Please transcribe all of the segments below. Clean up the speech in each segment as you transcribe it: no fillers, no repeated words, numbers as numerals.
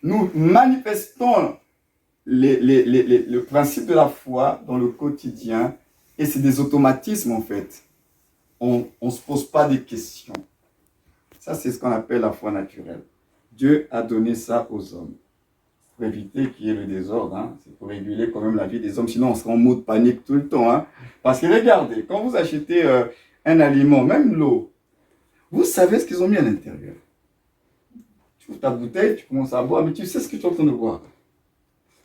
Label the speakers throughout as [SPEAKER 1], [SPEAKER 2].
[SPEAKER 1] nous manifestons le principe de la foi dans le quotidien et c'est des automatismes en fait. On ne se pose pas des questions. Ça, c'est ce qu'on appelle la foi naturelle. Dieu a donné ça aux hommes. Pour éviter qu'il y ait le désordre, hein. C'est pour réguler quand même la vie des hommes. Sinon, on sera en mode panique tout le temps. Hein. Parce que regardez, quand vous achetez un aliment, même l'eau, vous savez ce qu'ils ont mis à l'intérieur. Tu ouvres ta bouteille, tu commences à boire, mais tu sais ce que tu es en train de boire.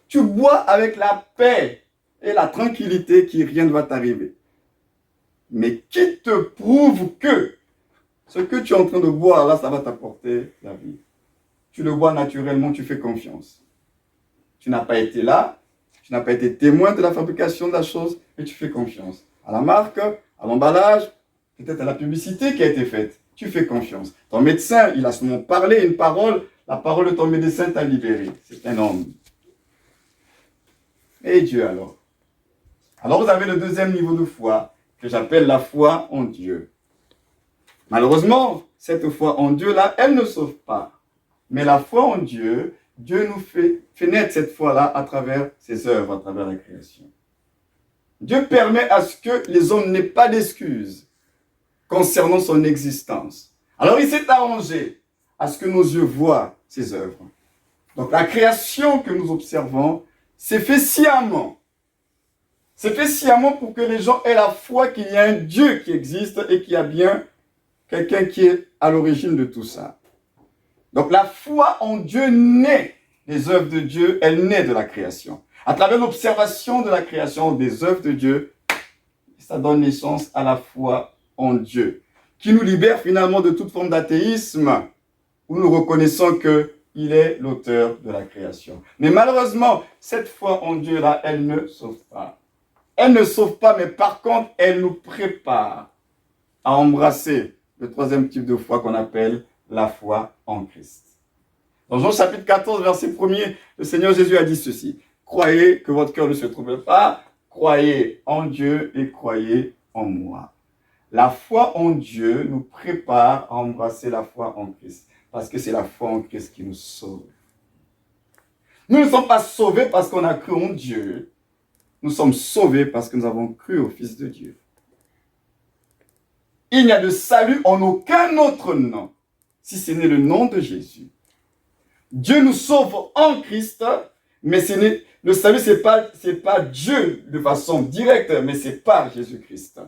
[SPEAKER 1] Tu bois avec la paix et la tranquillité que rien ne va t'arriver. Mais qui te prouve que ce que tu es en train de boire, là, ça va t'apporter la vie. Tu le bois naturellement, tu fais confiance. Tu n'as pas été là, tu n'as pas été témoin de la fabrication de la chose, mais tu fais confiance. À la marque, à l'emballage, peut-être à la publicité qui a été faite. Tu fais confiance. Ton médecin, il a seulement parlé une parole, la parole de ton médecin t'a libéré. C'est un homme. Et Dieu alors? Alors vous avez le deuxième niveau de foi, que j'appelle la foi en Dieu. Malheureusement, cette foi en Dieu-là, elle ne sauve pas. Mais la foi en Dieu, Dieu nous fait naître cette foi-là à travers ses œuvres, à travers la création. Dieu permet à ce que les hommes n'aient pas d'excuses concernant son existence. Alors il s'est arrangé à ce que nos yeux voient ses œuvres. Donc la création que nous observons, c'est fait sciemment. C'est fait sciemment pour que les gens aient la foi qu'il y a un Dieu qui existe et qu'il y a bien quelqu'un qui est à l'origine de tout ça. Donc la foi en Dieu naît des œuvres de Dieu, elle naît de la création. À travers l'observation de la création des œuvres de Dieu, ça donne naissance à la foi en Dieu, qui nous libère finalement de toute forme d'athéisme, où nous reconnaissons qu'il est l'auteur de la création. Mais malheureusement, cette foi en Dieu-là, elle ne sauve pas. Elle ne sauve pas, mais par contre, elle nous prépare à embrasser le troisième type de foi qu'on appelle la foi en Christ. Dans Jean chapitre 14, verset 1er, le Seigneur Jésus a dit ceci. Croyez que votre cœur ne se trouble pas, croyez en Dieu et croyez en moi. La foi en Dieu nous prépare à embrasser la foi en Christ, parce que c'est la foi en Christ qui nous sauve. Nous ne sommes pas sauvés parce qu'on a cru en Dieu, nous sommes sauvés parce que nous avons cru au Fils de Dieu. Il n'y a de salut en aucun autre nom, si ce n'est le nom de Jésus. Dieu nous sauve en Christ, mais le salut, ce n'est pas Dieu de façon directe, mais c'est par Jésus-Christ.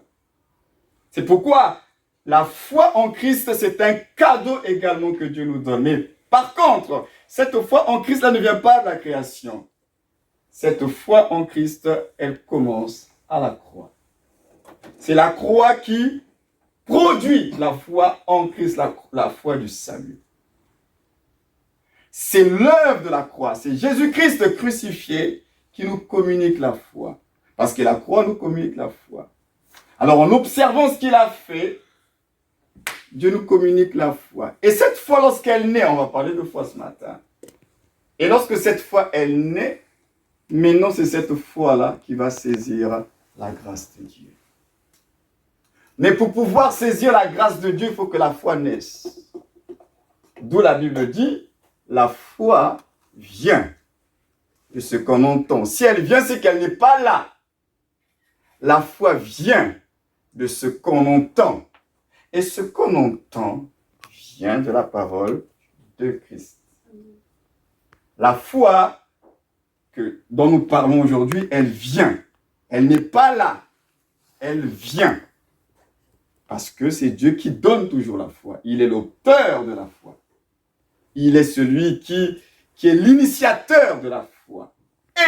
[SPEAKER 1] C'est pourquoi la foi en Christ, c'est un cadeau également que Dieu nous donne. Mais par contre, cette foi en Christ, là, ne vient pas de la création. Cette foi en Christ, elle commence à la croix. C'est la croix qui produit la foi en Christ, la foi du salut. C'est l'œuvre de la croix, c'est Jésus-Christ crucifié qui nous communique la foi. Parce que la croix nous communique la foi. Alors en observant ce qu'il a fait, Dieu nous communique la foi. Et cette foi, lorsqu'elle naît, on va parler de foi ce matin. Et lorsque cette foi, elle naît, maintenant c'est cette foi-là qui va saisir la grâce de Dieu. Mais pour pouvoir saisir la grâce de Dieu, il faut que la foi naisse. D'où la Bible dit, la foi vient de ce qu'on entend. Si elle vient, c'est qu'elle n'est pas là. La foi vient de ce qu'on entend. Et ce qu'on entend vient de la parole de Christ. La foi dont nous parlons aujourd'hui, elle vient. Elle n'est pas là. Elle vient. Parce que c'est Dieu qui donne toujours la foi. Il est l'auteur de la foi. Il est celui qui est l'initiateur de la foi.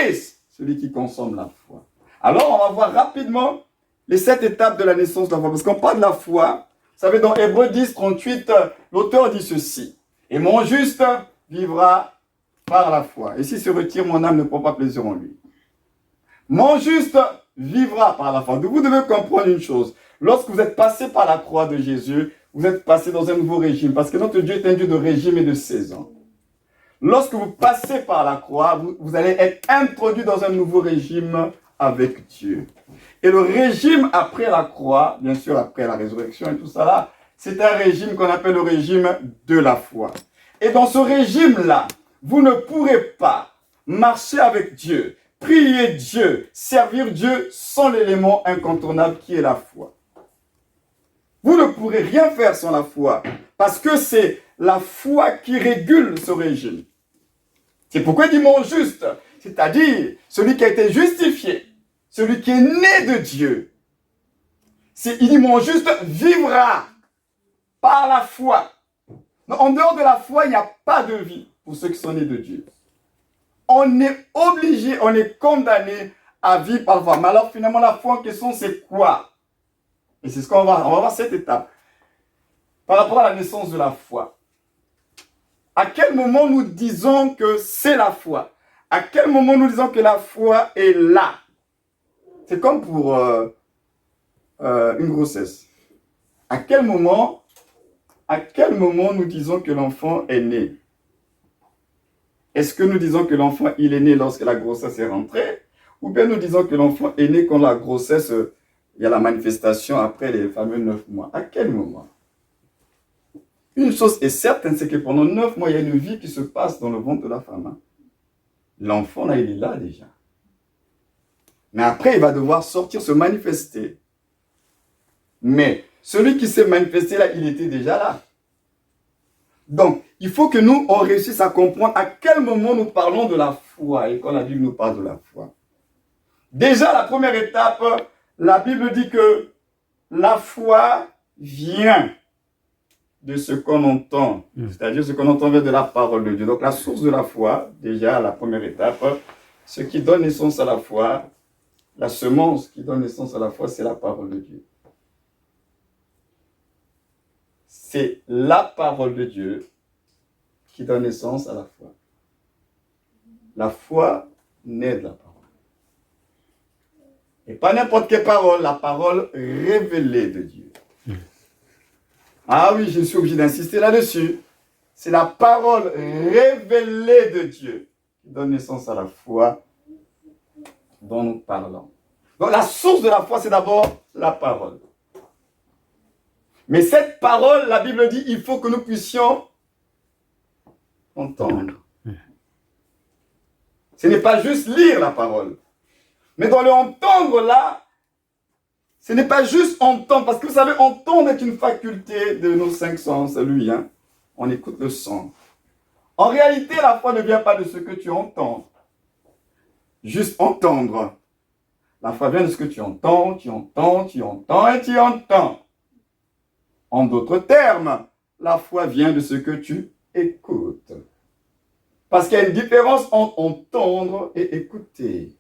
[SPEAKER 1] Et celui qui consomme la foi. Alors, on va voir rapidement les 7 étapes de la naissance de la foi. Parce qu'on parle de la foi. Vous savez, dans Hébreux 10, 38, l'auteur dit ceci. Et mon juste vivra par la foi. Et s'il se retire, mon âme ne prend pas plaisir en lui. Mon juste vivra par la foi. Donc, vous devez comprendre une chose. Lorsque vous êtes passé par la croix de Jésus, vous êtes passé dans un nouveau régime. Parce que notre Dieu est un Dieu de régime et de saison. Lorsque vous passez par la croix, vous allez être introduit dans un nouveau régime avec Dieu. Et le régime après la croix, bien sûr après la résurrection et tout ça là, c'est un régime qu'on appelle le régime de la foi. Et dans ce régime-là, vous ne pourrez pas marcher avec Dieu, prier Dieu, servir Dieu sans l'élément incontournable qui est la foi. Vous ne pourrez rien faire sans la foi, parce que c'est la foi qui régule ce régime. C'est pourquoi il dit mon juste, c'est-à-dire celui qui a été justifié, celui qui est né de Dieu. Il dit mon juste vivra par la foi. En dehors de la foi, il n'y a pas de vie pour ceux qui sont nés de Dieu. On est obligé, on est condamné à vivre par la foi. Mais alors finalement, la foi en question, c'est quoi? Et c'est ce qu'on va voir cette étape. Par rapport à la naissance de la foi. À quel moment nous disons que c'est la foi? À quel moment nous disons que la foi est là? C'est comme pour une grossesse. À quel moment nous disons que l'enfant est né? Est-ce que nous disons que l'enfant il est né lorsque la grossesse est rentrée? Ou bien nous disons que l'enfant est né quand la grossesse, il y a la manifestation après les fameux 9 mois? À quel moment? Une chose est certaine, c'est que pendant 9 mois, il y a une vie qui se passe dans le ventre de la femme. L'enfant, là, il est là déjà. Mais après, il va devoir sortir, se manifester. Mais celui qui s'est manifesté là, il était déjà là. Donc, il faut que nous, on réussisse à comprendre à quel moment nous parlons de la foi et quand la Bible nous parle de la foi. Déjà, la première étape, la Bible dit que la foi vient de ce qu'on entend, c'est-à-dire ce qu'on entend de la parole de Dieu. Donc, la source de la foi, déjà, la première étape, ce qui donne naissance à la foi, la semence qui donne naissance à la foi, c'est la parole de Dieu. C'est la parole de Dieu qui donne naissance à la foi. La foi naît de la parole. Et pas n'importe quelle parole, la parole révélée de Dieu. Ah oui, je suis obligé d'insister là-dessus. C'est la parole révélée de Dieu qui donne naissance à la foi dont nous parlons. Donc la source de la foi, c'est d'abord la parole. Mais cette parole, la Bible dit, il faut que nous puissions entendre. Ce n'est pas juste lire la parole. Mais dans le entendre là, ce n'est pas juste entendre, parce que vous savez, entendre est une faculté de nos 5 sens, lui. On écoute le son. En réalité, la foi ne vient pas de ce que tu entends. Juste entendre. La foi vient de ce que tu entends, tu entends, tu entends et tu entends. En d'autres termes, la foi vient de ce que tu écoutes. Parce qu'il y a une différence entre entendre et écouter.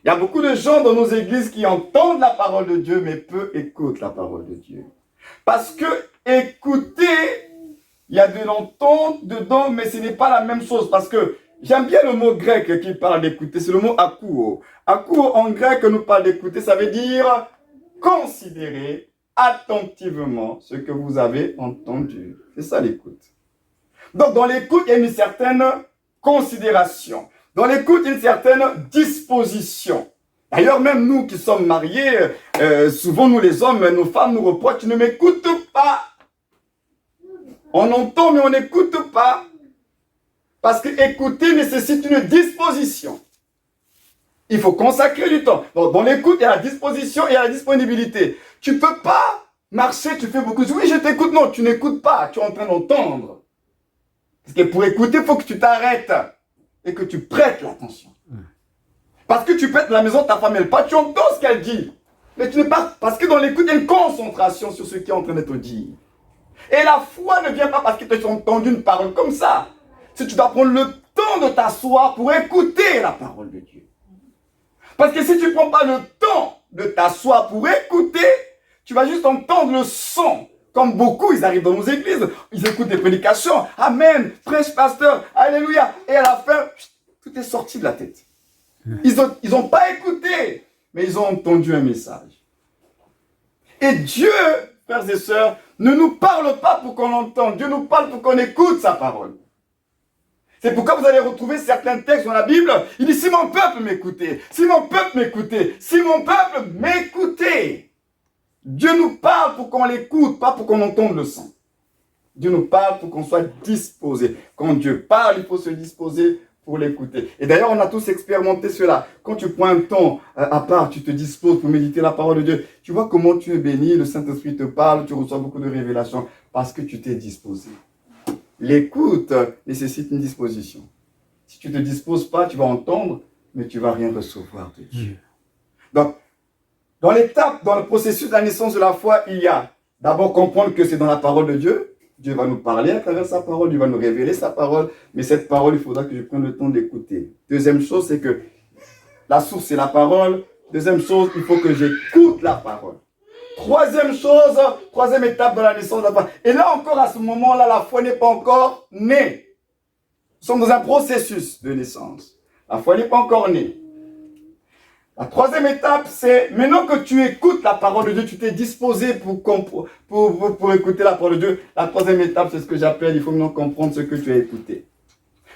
[SPEAKER 1] Il y a beaucoup de gens dans nos églises qui entendent la parole de Dieu, mais peu écoutent la parole de Dieu. Parce que écouter, il y a de l'entendre dedans, mais ce n'est pas la même chose. Parce que j'aime bien le mot grec qui parle d'écouter, c'est le mot akouo. Akouo en grec nous parle d'écouter, ça veut dire considérer attentivement ce que vous avez entendu. C'est ça l'écoute. Donc dans l'écoute, il y a une certaine considération. Dans l'écoute, il y a une certaine disposition. D'ailleurs, même nous qui sommes mariés, souvent nous les hommes, nos femmes nous reprochent, tu ne m'écoutes pas. On entend mais on n'écoute pas. Parce que écouter nécessite une disposition. Il faut consacrer du temps. Donc, dans l'écoute, il y a la disposition et il y a la disponibilité. Tu ne peux pas marcher, tu fais beaucoup de choses. Oui, je t'écoute. Non, tu n'écoutes pas. Tu es en train d'entendre. Parce que pour écouter, il faut que tu t'arrêtes et que tu prêtes l'attention. Parce que tu peux être à la maison, ta femme, elle parle, tu entends ce qu'elle dit. Mais tu n'es pas... Parce que dans l'écoute, il y a une concentration sur ce qui est en train de te dire. Et la foi ne vient pas parce que tu as entendu une parole comme ça. Si tu dois prendre le temps de t'asseoir pour écouter la parole de Dieu. Parce que si tu ne prends pas le temps de t'asseoir pour écouter, tu vas juste entendre le son. Comme beaucoup, ils arrivent dans nos églises, ils écoutent des prédications. Amen, prêche pasteur, alléluia. Et à la fin, tout est sorti de la tête. Ils n'ont pas écouté, mais ils ont entendu un message. Et Dieu, frères et sœurs, ne nous parle pas pour qu'on entende. Dieu nous parle pour qu'on écoute sa parole. C'est pourquoi vous allez retrouver certains textes dans la Bible. Il dit, si mon peuple m'écoutait, si mon peuple m'écoutait, si mon peuple m'écoutait. Dieu nous parle pour qu'on l'écoute, pas pour qu'on entende le son. Dieu nous parle pour qu'on soit disposé. Quand Dieu parle, il faut se disposer pour l'écouter. Et d'ailleurs, on a tous expérimenté cela. Quand tu prends un temps à part, tu te disposes pour méditer la parole de Dieu. Tu vois comment tu es béni, le Saint-Esprit te parle, tu reçois beaucoup de révélations parce que tu t'es disposé. L'écoute nécessite une disposition. Si tu ne te disposes pas, tu vas entendre, mais tu ne vas rien recevoir de Dieu. Donc, dans l'étape, dans le processus de la naissance de la foi, il y a d'abord comprendre que c'est dans la parole de Dieu. Dieu va nous parler à travers sa parole, Dieu va nous révéler sa parole, mais cette parole, il faudra que je prenne le temps d'écouter. Deuxième chose, c'est que la source, c'est la parole. Deuxième chose, il faut que j'écoute la parole. Troisième chose, troisième étape de la naissance de la foi. Et là encore, à ce moment-là, la foi n'est pas encore née. Nous sommes dans un processus de naissance. La foi n'est pas encore née. La troisième étape, c'est maintenant que tu écoutes la parole de Dieu, tu t'es disposé pour écouter la parole de Dieu. La troisième étape, c'est ce que j'appelle, il faut maintenant comprendre ce que tu as écouté.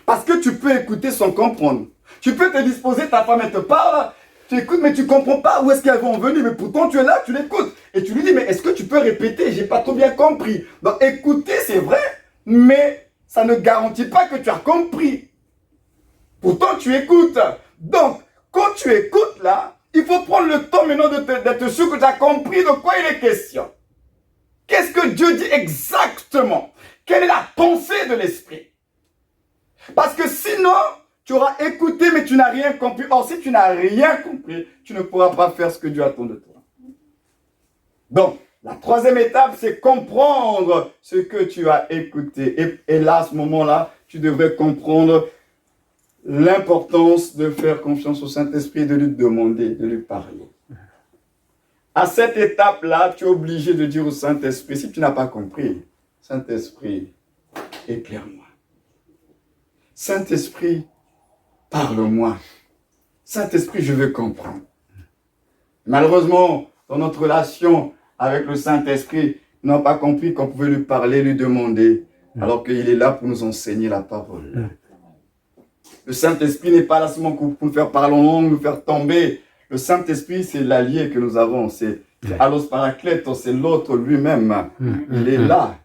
[SPEAKER 1] Parce que tu peux écouter sans comprendre. Tu peux te disposer, ta femme elle te parle, tu écoutes, mais tu ne comprends pas où est-ce qu'elle va en venir. Mais pourtant, tu es là, tu l'écoutes. Et tu lui dis, mais est-ce que tu peux répéter? J'ai pas trop bien compris. Donc, écouter, c'est vrai, mais ça ne garantit pas que tu as compris. Pourtant, tu écoutes. Donc, quand tu écoutes là, il faut prendre le temps maintenant d'être sûr que tu as compris de quoi il est question. Qu'est-ce que Dieu dit exactement? Quelle est la pensée de l'esprit? Parce que sinon, tu auras écouté mais tu n'as rien compris. Or, si tu n'as rien compris, tu ne pourras pas faire ce que Dieu attend de toi. Donc, la troisième étape, c'est comprendre ce que tu as écouté. Et là, à ce moment-là, tu devrais comprendre l'importance de faire confiance au Saint-Esprit et de lui demander, de lui parler. À cette étape-là, tu es obligé de dire au Saint-Esprit, si tu n'as pas compris, Saint-Esprit, éclaire-moi. Saint-Esprit, parle-moi. Saint-Esprit, je veux comprendre. Malheureusement, dans notre relation avec le Saint-Esprit, nous n'avons pas compris qu'on pouvait lui parler, lui demander, alors qu'il est là pour nous enseigner la parole. Le Saint-Esprit n'est pas là seulement pour nous faire parler en langue, nous faire tomber. Le Saint-Esprit, c'est l'allié que nous avons. C'est Allos Paracletos, c'est l'autre lui-même. Il est là.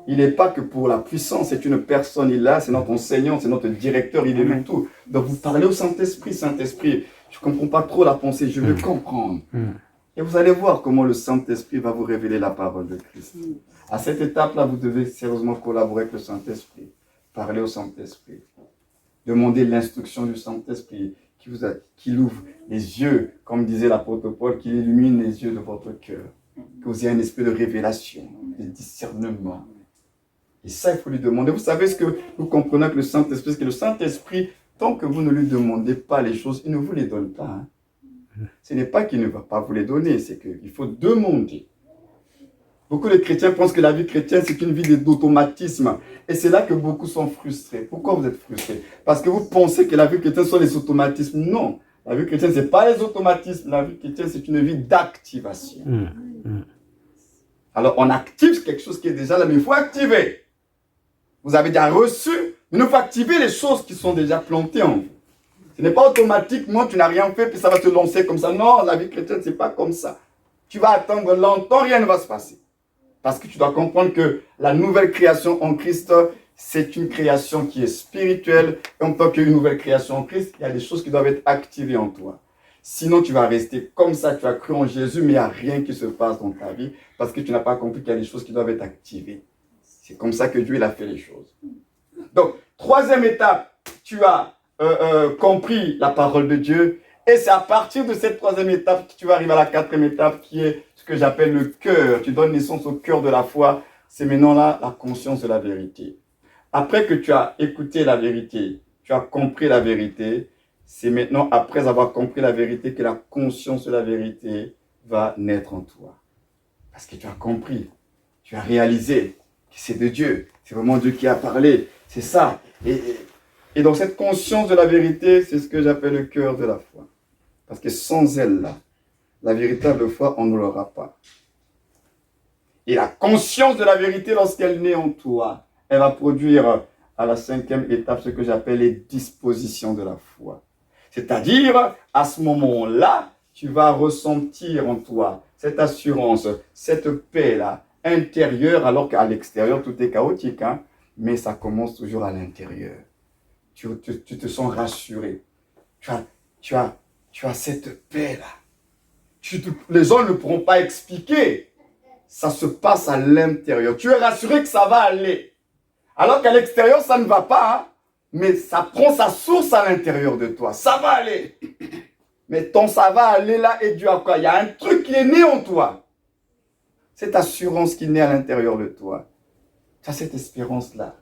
[SPEAKER 1] Il n'est pas que pour la puissance, c'est une personne, il est là, c'est notre enseignant, c'est notre directeur, il est le tout. Donc vous parlez au Saint-Esprit, Saint-Esprit, je ne comprends pas trop la pensée, je veux comprendre. Et vous allez voir comment le Saint-Esprit va vous révéler la parole de Christ. À cette étape-là, vous devez sérieusement collaborer avec le Saint-Esprit. Parler au Saint-Esprit. Demandez l'instruction du Saint-Esprit qui ouvre les yeux, comme disait l'apôtre Paul, qui illumine les yeux de votre cœur. Que vous ayez un esprit de révélation, de discernement. Et ça, il faut lui demander. Vous savez ce que nous comprenons avec le Saint-Esprit, c'est que le Saint-Esprit, tant que vous ne lui demandez pas les choses, il ne vous les donne pas. Hein. Ce n'est pas qu'il ne va pas vous les donner, c'est qu'il faut demander. Beaucoup de chrétiens pensent que la vie chrétienne, c'est une vie d'automatisme. Et c'est là que beaucoup sont frustrés. Pourquoi vous êtes frustrés? Parce que vous pensez que la vie chrétienne sont les automatismes. Non. La vie chrétienne, ce n'est pas les automatismes. La vie chrétienne, c'est une vie d'activation. Alors, on active quelque chose qui est déjà là, mais il faut activer. Vous avez déjà reçu, mais il faut activer les choses qui sont déjà plantées en vous. Ce n'est pas automatiquement, tu n'as rien fait, puis ça va te lancer comme ça. Non, la vie chrétienne, ce n'est pas comme ça. Tu vas attendre longtemps, rien ne va se passer. Parce que tu dois comprendre que la nouvelle création en Christ, c'est une création qui est spirituelle. Et en tant qu'une nouvelle création en Christ, il y a des choses qui doivent être activées en toi. Sinon, tu vas rester comme ça, tu as cru en Jésus, mais il n'y a rien qui se passe dans ta vie parce que tu n'as pas compris qu'il y a des choses qui doivent être activées. C'est comme ça que Dieu il a fait les choses. Donc, troisième étape, tu as compris la parole de Dieu. Et c'est à partir de cette troisième étape que tu vas arriver à la quatrième étape qui est ce que j'appelle le cœur. Tu donnes naissance au cœur de la foi. C'est maintenant là la conscience de la vérité. Après que tu as écouté la vérité, tu as compris la vérité, c'est maintenant après avoir compris la vérité que la conscience de la vérité va naître en toi. Parce que tu as compris, tu as réalisé que c'est de Dieu. C'est vraiment Dieu qui a parlé. C'est ça. Et donc cette conscience de la vérité, c'est ce que j'appelle le cœur de la foi. Parce que sans elle, là, la véritable foi, on ne l'aura pas. Et la conscience de la vérité, lorsqu'elle naît en toi, elle va produire à la cinquième étape ce que j'appelle les dispositions de la foi. C'est-à-dire, à ce moment-là, tu vas ressentir en toi cette assurance, cette paix-là, intérieur, alors qu'à l'extérieur, tout est chaotique. Hein? Mais ça commence toujours à l'intérieur. Tu te sens rassuré. Tu as cette paix-là. Les gens ne pourront pas expliquer. Ça se passe à l'intérieur. Tu es rassuré que ça va aller. Alors qu'à l'extérieur, ça ne va pas. Hein? Mais ça prend sa source à l'intérieur de toi. Ça va aller. Mais ton ça va aller là est dû à quoi? Il y a un truc qui est né en toi. Cette assurance qui naît à l'intérieur de toi. Tu as cette espérance-là.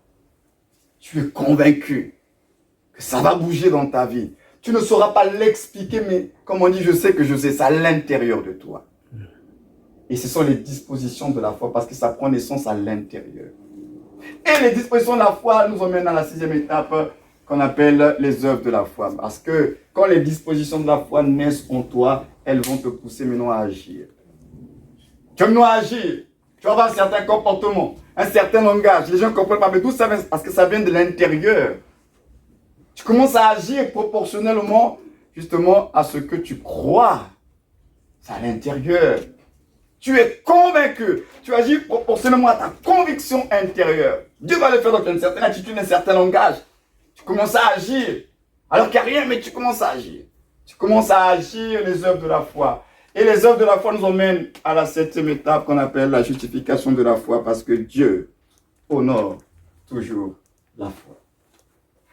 [SPEAKER 1] Tu es convaincu que ça va bouger dans ta vie. Tu ne sauras pas l'expliquer, mais comme on dit, je sais que je sais, c'est à l'intérieur de toi. Et ce sont les dispositions de la foi, parce que ça prend naissance à l'intérieur. Et les dispositions de la foi nous emmènent à la 6e étape qu'on appelle les œuvres de la foi. Parce que quand les dispositions de la foi naissent en toi, elles vont te pousser maintenant à agir. Tu vas maintenant agir. Tu vas avoir un certain comportement, un certain langage. Les gens ne comprennent pas, mais d'où ça vient? Parce que ça vient de l'intérieur. Tu commences à agir proportionnellement, justement, à ce que tu crois. C'est à l'intérieur. Tu es convaincu. Tu agis proportionnellement à ta conviction intérieure. Dieu va le faire dans une certaine attitude, un certain langage. Tu commences à agir. Alors qu'il n'y a rien, mais tu commences à agir. Tu commences à agir les œuvres de la foi. Et les œuvres de la foi nous emmènent à la 7e étape qu'on appelle la justification de la foi, parce que Dieu honore toujours la foi.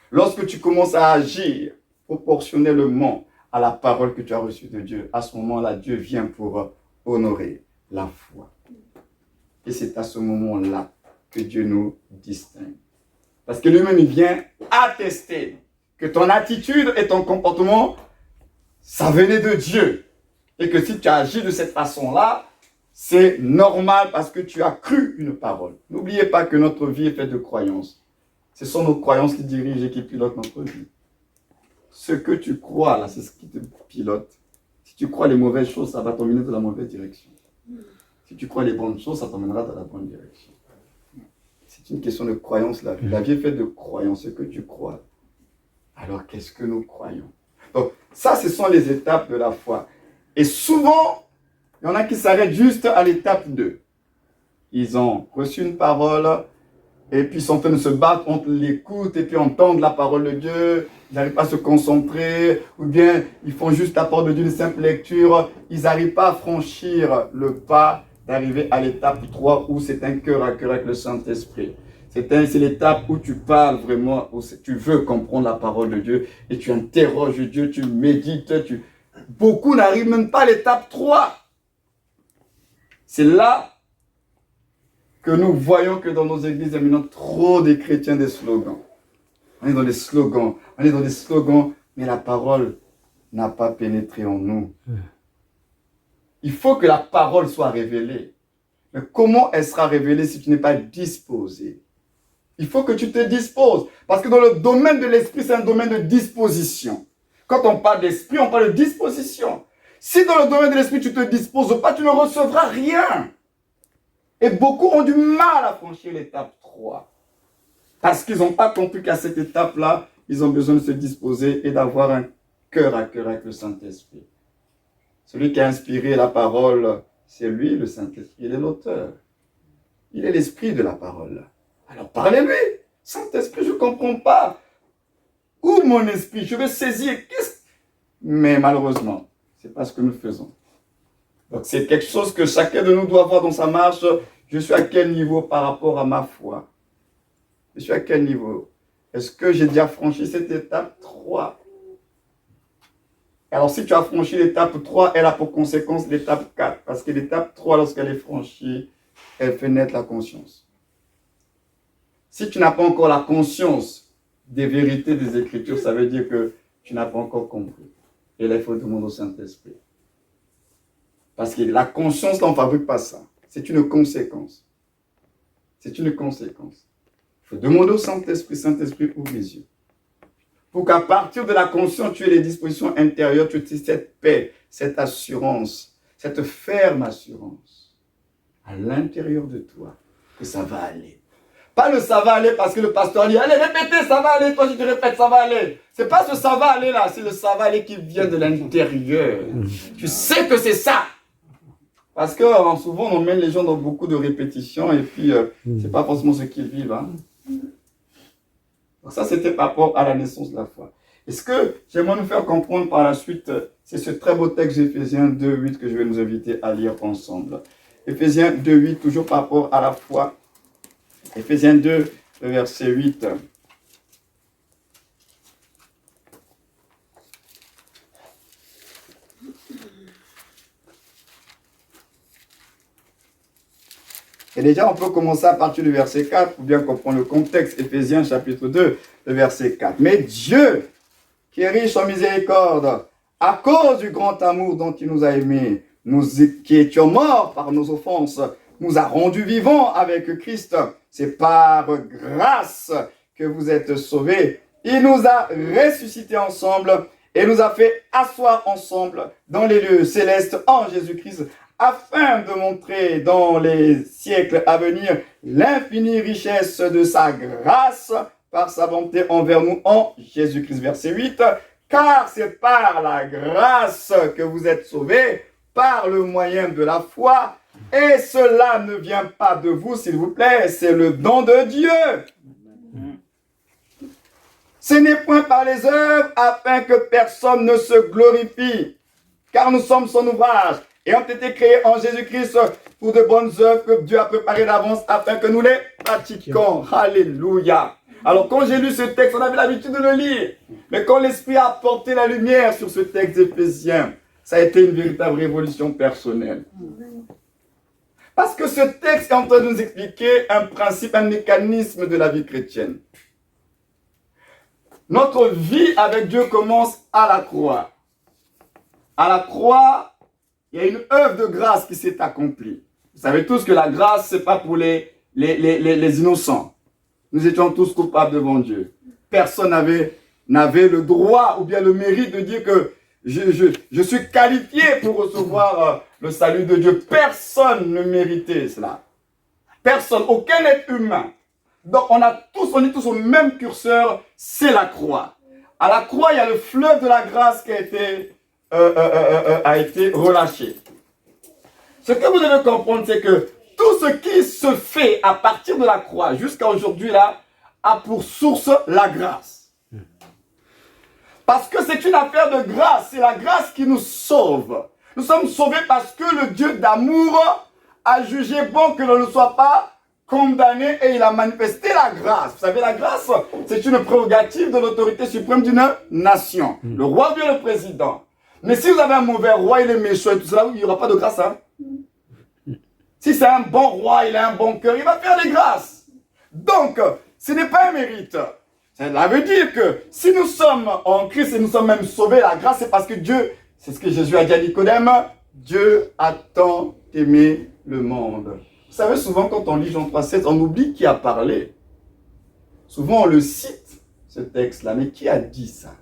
[SPEAKER 1] Lorsque tu commences à agir proportionnellement à la parole que tu as reçue de Dieu, à ce moment-là, Dieu vient pour honorer la foi. Et c'est à ce moment-là que Dieu nous distingue. Parce que lui-même, il vient attester que ton attitude et ton comportement, ça venait de Dieu. Et que si tu agis de cette façon-là, c'est normal parce que tu as cru une parole. N'oubliez pas que notre vie est faite de croyances. Ce sont nos croyances qui dirigent et qui pilotent notre vie. Ce que tu crois, là, c'est ce qui te pilote. Si tu crois les mauvaises choses, ça va t'emmener dans la mauvaise direction. Si tu crois les bonnes choses, ça t'emmènera dans la bonne direction. C'est une question de croyance, la vie. La vie est faite de croyances, ce que tu crois. Alors, qu'est-ce que nous croyons? Donc, ça, ce sont les étapes de la foi. Et souvent, il y en a qui s'arrêtent juste à l'étape 2. Ils ont reçu une parole, et puis ils sont en train de se battre entre l'écoute et puis entendre la parole de Dieu. Ils n'arrivent pas à se concentrer, ou bien ils font juste la parole de Dieu, une simple lecture. Ils n'arrivent pas à franchir le pas d'arriver à l'étape 3 où c'est un cœur à cœur avec le Saint-Esprit. C'est l'étape où tu parles vraiment, où tu veux comprendre la parole de Dieu et tu interroges Dieu, tu médites. Beaucoup n'arrivent même pas à l'étape 3. C'est là que nous voyons que dans nos églises, il y a maintenant trop de chrétiens des slogans. On est dans des slogans, mais la parole n'a pas pénétré en nous. Il faut que la parole soit révélée. Mais comment elle sera révélée si tu n'es pas disposé? Il faut que tu te disposes. Parce que dans le domaine de l'esprit, c'est un domaine de disposition. Quand on parle d'esprit, on parle de disposition. Si dans le domaine de l'esprit, tu ne te disposes pas, tu ne recevras rien. Et beaucoup ont du mal à franchir l'étape 3. Parce qu'ils n'ont pas compris qu'à cette étape-là, ils ont besoin de se disposer et d'avoir un cœur à cœur avec le Saint-Esprit. Celui qui a inspiré la parole, c'est lui, le Saint-Esprit. Il est l'auteur. Il est l'esprit de la parole. Alors parlez-lui. Saint-Esprit, je ne comprends pas. Ouvre mon esprit, je vais saisir. Mais malheureusement, ce n'est pas ce que nous faisons. Donc c'est quelque chose que chacun de nous doit voir dans sa marche. Je suis à quel niveau par rapport à ma foi? Je suis à quel niveau? Est-ce que j'ai déjà franchi cette étape 3? Alors si tu as franchi l'étape 3, elle a pour conséquence l'étape 4. Parce que l'étape 3, lorsqu'elle est franchie, elle fait naître la conscience. Si tu n'as pas encore la conscience des vérités des Écritures, ça veut dire que tu n'as pas encore compris. Et là, il faut demander au Saint-Esprit. Parce que la conscience, là, on ne fabrique pas ça. C'est une conséquence. C'est une conséquence. Il faut demander au Saint-Esprit, Saint-Esprit, ouvre les yeux. Pour qu'à partir de la conscience, tu aies les dispositions intérieures, tu aies cette paix, cette assurance, cette ferme assurance à l'intérieur de toi que ça va aller. Pas le ça va aller parce que le pasteur dit, allez, répétez, ça va aller. Toi, si tu répètes, ça va aller. C'est pas ce ça va aller là, c'est le ça va aller qui vient de l'intérieur. Tu sais que c'est ça. Parce que souvent, on emmène les gens dans beaucoup de répétitions et puis, c'est pas forcément ce qu'ils vivent. Hein. Donc ça, c'était par rapport à la naissance de la foi. Et ce que j'aimerais nous faire comprendre par la suite, c'est ce très beau texte d'Éphésiens 2.8 que je vais nous inviter à lire ensemble. Éphésiens 2.8, toujours par rapport à la foi. Éphésiens 2, verset 8. Et déjà, on peut commencer à partir du verset 4 pour bien comprendre le contexte. Éphésiens chapitre 2, le verset 4. Mais Dieu, qui est riche en miséricorde, à cause du grand amour dont il nous a aimés, nous qui étions morts par nos offenses, nous a rendus vivants avec Christ. C'est par grâce que vous êtes sauvés. Il nous a ressuscités ensemble et nous a fait asseoir ensemble dans les lieux célestes en Jésus-Christ, afin de montrer dans les siècles à venir l'infinie richesse de sa grâce par sa bonté envers nous en Jésus-Christ. Verset 8. Car c'est par la grâce que vous êtes sauvés, par le moyen de la foi, et cela ne vient pas de vous, s'il vous plaît, c'est le don de Dieu. Ce n'est point par les œuvres afin que personne ne se glorifie, car nous sommes son ouvrage et ont été créés en Jésus-Christ pour de bonnes œuvres que Dieu a préparées d'avance afin que nous les pratiquions. Alléluia. Alors quand j'ai lu ce texte, on avait l'habitude de le lire, mais quand l'Esprit a apporté la lumière sur ce texte d'Éphésiens, ça a été une véritable révolution personnelle. Parce que ce texte est en train de nous expliquer un principe, un mécanisme de la vie chrétienne. Notre vie avec Dieu commence à la croix. À la croix, il y a une œuvre de grâce qui s'est accomplie. Vous savez tous que la grâce, ce n'est pas pour les innocents. Nous étions tous coupables devant Dieu. Personne n'avait le droit ou bien le mérite de dire que je suis qualifié pour recevoir le salut de Dieu. Personne ne méritait cela. Personne, aucun être humain. Donc on est tous au même curseur, c'est la croix. À la croix, il y a le fleuve de la grâce qui a été relâché. Ce que vous devez comprendre, c'est que tout ce qui se fait à partir de la croix jusqu'à aujourd'hui là, a pour source la grâce. Parce que c'est une affaire de grâce, c'est la grâce qui nous sauve. Nous sommes sauvés parce que le Dieu d'amour a jugé bon que l'on ne soit pas condamné et il a manifesté la grâce. Vous savez, la grâce, c'est une prérogative de l'autorité suprême d'une nation. Le roi devient le président. Mais si vous avez un mauvais roi, il est méchant et tout cela, il n'y aura pas de grâce. Hein? Si c'est un bon roi, il a un bon cœur, il va faire des grâces. Donc, ce n'est pas un mérite. Cela veut dire que si nous sommes en Christ et nous sommes même sauvés, la grâce, c'est parce que Dieu, c'est ce que Jésus a dit à Nicodème, Dieu a tant aimé le monde. Vous savez, souvent quand on lit Jean 3,16, on oublie qui a parlé. Souvent on le cite, ce texte-là, mais qui a dit ça?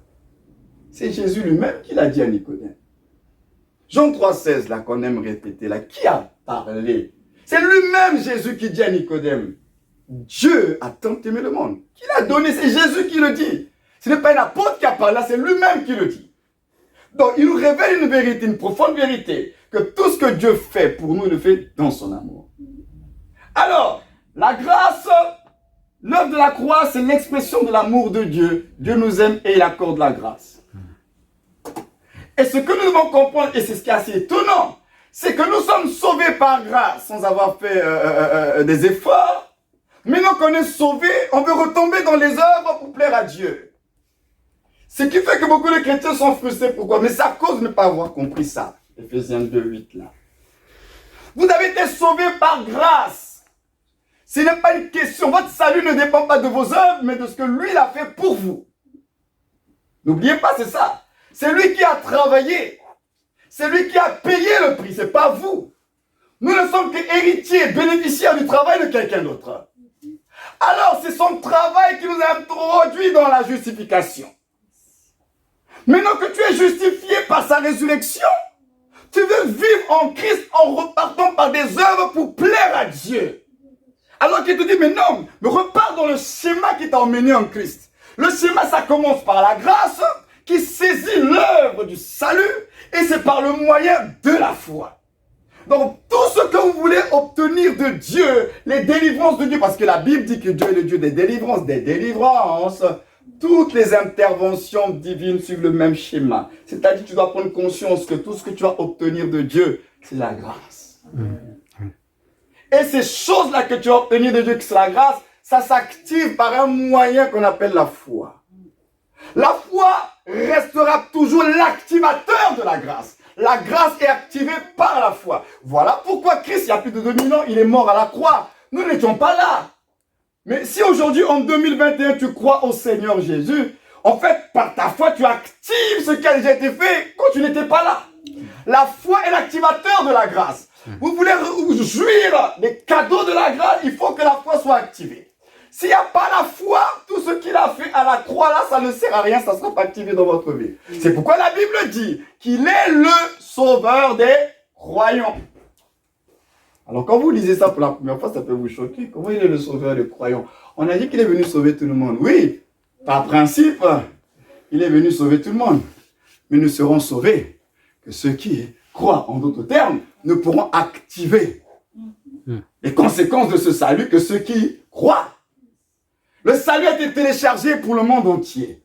[SPEAKER 1] C'est Jésus lui-même qui l'a dit à Nicodème. Jean 3,16, là, qu'on aime répéter, là, qui a parlé? C'est lui-même Jésus qui dit à Nicodème, Dieu a tant aimé le monde. Qui l'a donné? C'est Jésus qui le dit. Ce n'est pas un apôtre qui a parlé, là, c'est lui-même qui le dit. Donc, il nous révèle une vérité, une profonde vérité, que tout ce que Dieu fait pour nous, il le fait dans son amour. Alors, la grâce, l'œuvre de la croix, c'est l'expression de l'amour de Dieu. Dieu nous aime et il accorde la grâce. Et ce que nous devons comprendre, et c'est ce qui est assez étonnant, c'est que nous sommes sauvés par grâce sans avoir fait des efforts. Maintenant qu'on est sauvés, on veut retomber dans les œuvres pour plaire à Dieu. Ce qui fait que beaucoup de chrétiens sont frustrés. Pourquoi? Mais c'est à cause de ne pas avoir compris ça. Éphésiens 2,8 là. Vous avez été sauvés par grâce. Ce n'est pas une question. Votre salut ne dépend pas de vos œuvres, mais de ce que lui a fait pour vous. N'oubliez pas, c'est ça. C'est lui qui a travaillé. C'est lui qui a payé le prix. Ce n'est pas vous. Nous ne sommes qu'héritiers, bénéficiaires du travail de quelqu'un d'autre. Alors, c'est son travail qui nous a introduit dans la justification. Maintenant que tu es justifié par sa résurrection, tu veux vivre en Christ en repartant par des œuvres pour plaire à Dieu. Alors qu'il te dit, mais non, mais repars dans le schéma qui t'a emmené en Christ. Le schéma, ça commence par la grâce qui saisit l'œuvre du salut et c'est par le moyen de la foi. Donc, tout ce que vous voulez obtenir de Dieu, les délivrances de Dieu, parce que la Bible dit que Dieu est le Dieu des délivrances, toutes les interventions divines suivent le même schéma. C'est-à-dire que tu dois prendre conscience que tout ce que tu vas obtenir de Dieu, c'est la grâce. Et ces choses-là que tu vas obtenir de Dieu, qui c'est la grâce, ça s'active par un moyen qu'on appelle la foi. La foi restera toujours l'activateur de la grâce. La grâce est activée par la foi. Voilà pourquoi Christ, il y a plus de 2000 ans, il est mort à la croix. Nous n'étions pas là. Mais si aujourd'hui, en 2021, tu crois au Seigneur Jésus, en fait, par ta foi, tu actives ce qui a déjà été fait quand tu n'étais pas là. La foi est l'activateur de la grâce. Vous voulez jouir des cadeaux de la grâce, il faut que la foi soit activée. S'il n'y a pas la foi, tout ce qu'il a fait à la croix là, ça ne sert à rien, ça ne sera pas activé dans votre vie. C'est pourquoi la Bible dit qu'il est le sauveur des croyants. Alors quand vous lisez ça pour la première fois, ça peut vous choquer. Comment il est le sauveur des croyants? On a dit qu'il est venu sauver tout le monde. Oui, par principe, il est venu sauver tout le monde. Mais nous serons sauvés que ceux qui croient, en d'autres termes, ne pourront activer les conséquences de ce salut que ceux qui croient. Le salut a été téléchargé pour le monde entier.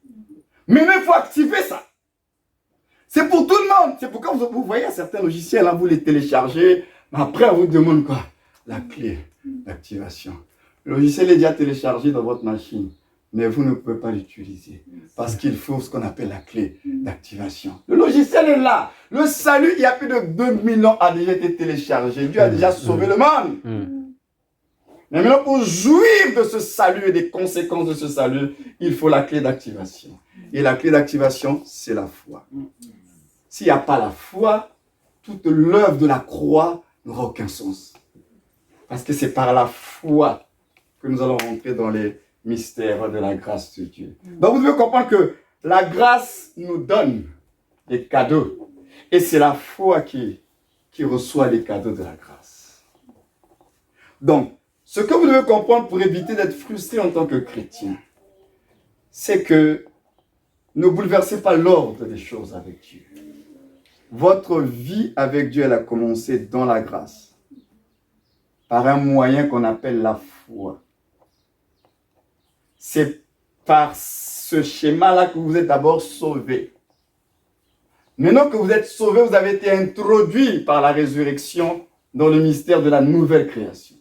[SPEAKER 1] Mais il faut activer ça. C'est pour tout le monde. C'est pourquoi vous voyez certains logiciels, là, vous les téléchargez, mais après, on vous demande quoi? La clé d'activation. Le logiciel est déjà téléchargé dans votre machine, mais vous ne pouvez pas l'utiliser parce qu'il faut ce qu'on appelle la clé d'activation. Le logiciel est là. Le salut, il y a plus de 2000 ans, a déjà été téléchargé. Dieu a déjà sauvé le monde. Mais maintenant, pour jouir de ce salut et des conséquences de ce salut, il faut la clé d'activation. Et la clé d'activation, c'est la foi. S'il n'y a pas la foi, toute l'œuvre de la croix n'aura aucun sens. Parce que c'est par la foi que nous allons rentrer dans les mystères de la grâce de Dieu. Donc vous devez comprendre que la grâce nous donne des cadeaux. Et c'est la foi qui reçoit les cadeaux de la grâce. Donc, ce que vous devez comprendre pour éviter d'être frustré en tant que chrétien, c'est que ne bouleversez pas l'ordre des choses avec Dieu. Votre vie avec Dieu, elle a commencé dans la grâce, par un moyen qu'on appelle la foi. C'est par ce schéma-là que vous êtes d'abord sauvé. Maintenant que vous êtes sauvé, vous avez été introduit par la résurrection dans le mystère de la nouvelle création.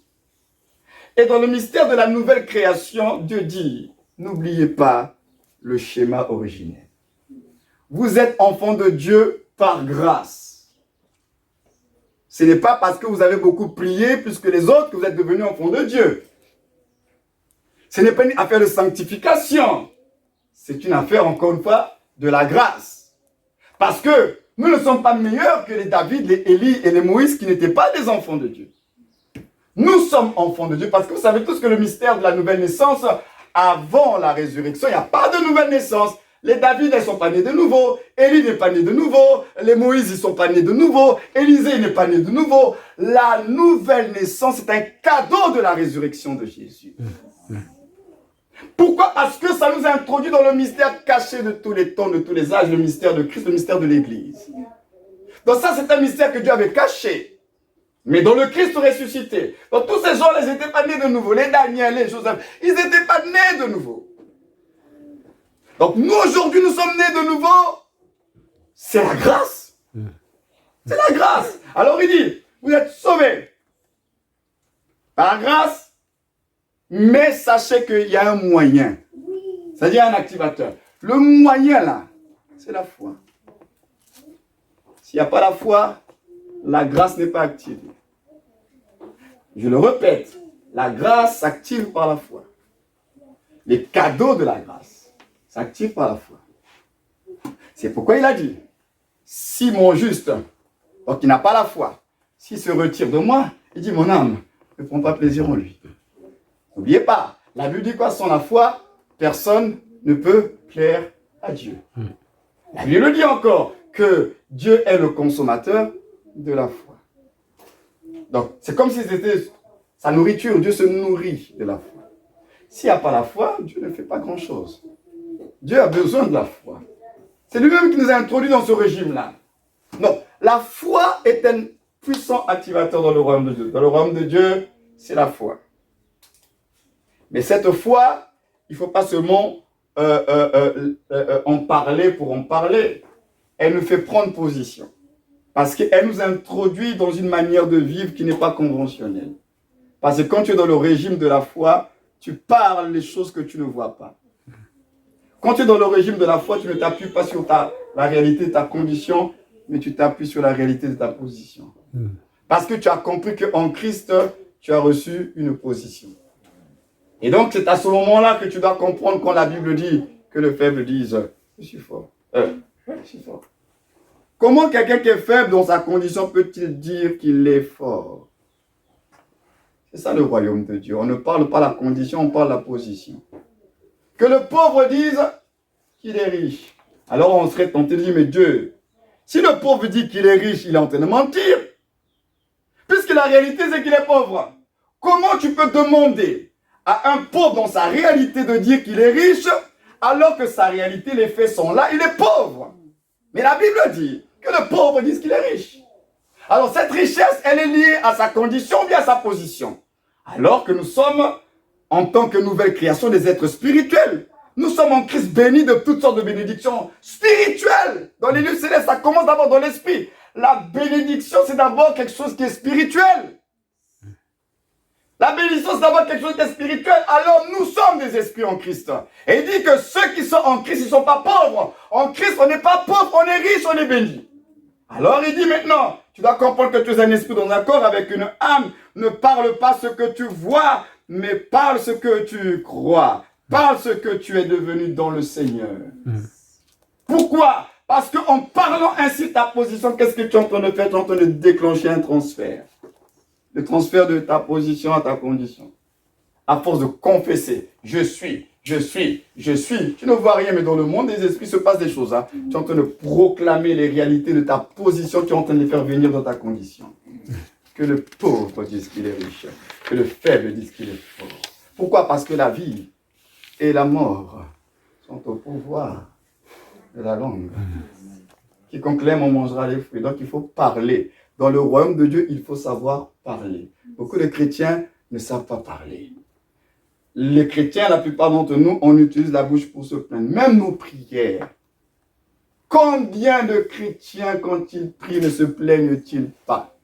[SPEAKER 1] Et dans le mystère de la nouvelle création, Dieu dit, n'oubliez pas le schéma originel. Vous êtes enfant de Dieu par grâce. Ce n'est pas parce que vous avez beaucoup prié plus que les autres que vous êtes devenus enfants de Dieu. Ce n'est pas une affaire de sanctification. C'est une affaire, encore une fois, de la grâce. Parce que nous ne sommes pas meilleurs que les David, les Élie et les Moïse qui n'étaient pas des enfants de Dieu. Nous sommes enfants de Dieu parce que vous savez tous que le mystère de la nouvelle naissance, avant la résurrection, il n'y a pas de nouvelle naissance. Les David, ils ne sont pas nés de nouveau. Élie n'est pas né de nouveau. Les Moïse, ils ne sont pas nés de nouveau. Élisée n'est pas né de nouveau. La nouvelle naissance est un cadeau de la résurrection de Jésus. Pourquoi? Parce que ça nous a introduit dans le mystère caché de tous les temps, de tous les âges, le mystère de Christ, le mystère de l'Église. Donc ça, c'est un mystère que Dieu avait caché. Mais dans le Christ ressuscité. Donc tous ces gens-là, ils n'étaient pas nés de nouveau. Les Daniel, les Joseph, ils n'étaient pas nés de nouveau. Donc nous, aujourd'hui, nous sommes nés de nouveau. C'est la grâce. C'est la grâce. Alors il dit, vous êtes sauvés par grâce, mais sachez qu'il y a un moyen. C'est-à-dire un activateur. Le moyen là, c'est la foi. S'il n'y a pas la foi, la grâce n'est pas activée. Je le répète, la grâce s'active par la foi. Les cadeaux de la grâce s'activent par la foi. C'est pourquoi il a dit, si mon juste, donc il n'a pas la foi, s'il se retire de moi, il dit, mon âme ne prend pas plaisir en lui. N'oubliez pas, la Bible dit quoi? Sans la foi, personne ne peut plaire à Dieu. La Bible dit encore que Dieu est le consommateur de la foi. Donc, c'est comme si c'était sa nourriture. Dieu se nourrit de la foi. S'il n'y a pas la foi, Dieu ne fait pas grand-chose. Dieu a besoin de la foi. C'est lui-même qui nous a introduits dans ce régime-là. Donc, la foi est un puissant activateur dans le royaume de Dieu. Dans le royaume de Dieu, c'est la foi. Mais cette foi, il ne faut pas seulement en parler pour en parler. Elle nous fait prendre position. Parce qu'elle nous introduit dans une manière de vivre qui n'est pas conventionnelle. Parce que quand tu es dans le régime de la foi, tu parles les choses que tu ne vois pas. Quand tu es dans le régime de la foi, tu ne t'appuies pas sur la réalité de ta condition, mais tu t'appuies sur la réalité de ta position. Parce que tu as compris qu'en Christ, tu as reçu une position. Et donc, c'est à ce moment-là que tu dois comprendre quand la Bible dit que le faible dise « Je suis fort. Je suis fort. » Comment quelqu'un qui est faible dans sa condition peut-il dire qu'il est fort? C'est ça le royaume de Dieu. On ne parle pas la condition, on parle la position. Que le pauvre dise qu'il est riche. Alors on serait tenté de dire, mais Dieu, si le pauvre dit qu'il est riche, il est en train de mentir. Puisque la réalité, c'est qu'il est pauvre. Comment tu peux demander à un pauvre dans sa réalité de dire qu'il est riche, alors que sa réalité, les faits sont là, il est pauvre? Mais la Bible dit que le pauvre dise qu'il est riche. Alors cette richesse, elle est liée à sa condition ou bien à sa position. Alors que nous sommes, en tant que nouvelle création, des êtres spirituels. Nous sommes en Christ bénis de toutes sortes de bénédictions spirituelles. Dans les lieux célestes, ça commence d'abord dans l'esprit. La bénédiction, c'est d'abord quelque chose qui est spirituel. La bénédiction, c'est d'abord quelque chose qui est spirituel. Alors, nous sommes des esprits en Christ. Et il dit que ceux qui sont en Christ, ils ne sont pas pauvres. En Christ, on n'est pas pauvre, on est riche, on est béni. Alors, il dit maintenant, tu dois comprendre que tu es un esprit dans un corps avec une âme. Ne parle pas ce que tu vois, mais parle ce que tu crois. Parle ce que tu es devenu dans le Seigneur. Pourquoi? Parce qu'en parlant ainsi de ta position, qu'est-ce que tu es en train de faire? Tu es en train de déclencher un transfert. Le transfert de ta position à ta condition. À force de confesser, je suis. Tu ne vois rien, mais dans le monde des esprits se passe des choses. Hein. Tu es en train de proclamer les réalités de ta position, tu es en train de les faire venir dans ta condition. Que le pauvre dise qu'il est riche, que le faible dise qu'il est fort. Pourquoi? Parce que la vie et la mort sont au pouvoir de la langue. Quiconque l'aime en mangera les fruits. Donc il faut parler. Dans le royaume de Dieu, il faut savoir parler. Beaucoup de chrétiens ne savent pas parler. Les chrétiens, la plupart d'entre nous, on utilise la bouche pour se plaindre. Même nos prières. Combien de chrétiens, quand ils prient, ne se plaignent-ils pas?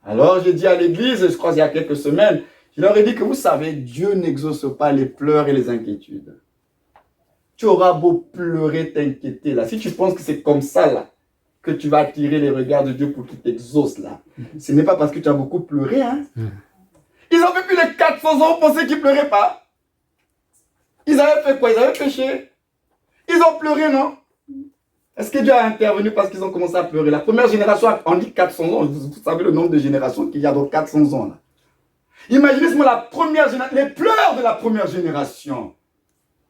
[SPEAKER 1] Alors, j'ai dit à l'église, je crois il y a quelques semaines, je leur ai dit que vous savez, Dieu n'exauce pas les pleurs et les inquiétudes. Tu auras beau pleurer, t'inquiéter là. Si tu penses que c'est comme ça là, que tu vas attirer les regards de Dieu pour qu'il t'exauce là. Ce n'est pas parce que tu as beaucoup pleuré. Hein? Ils ont fait plus de 400 ans, pensaient qu'ils ne pleuraient pas. Ils avaient fait quoi? Ils avaient péché. Ils ont pleuré, non? Est-ce que Dieu a intervenu parce qu'ils ont commencé à pleurer? La première génération, on dit 400 ans. Vous savez le nombre de générations qu'il y a dans 400 ans là. Imaginez-moi la première génération, les pleurs de la première génération.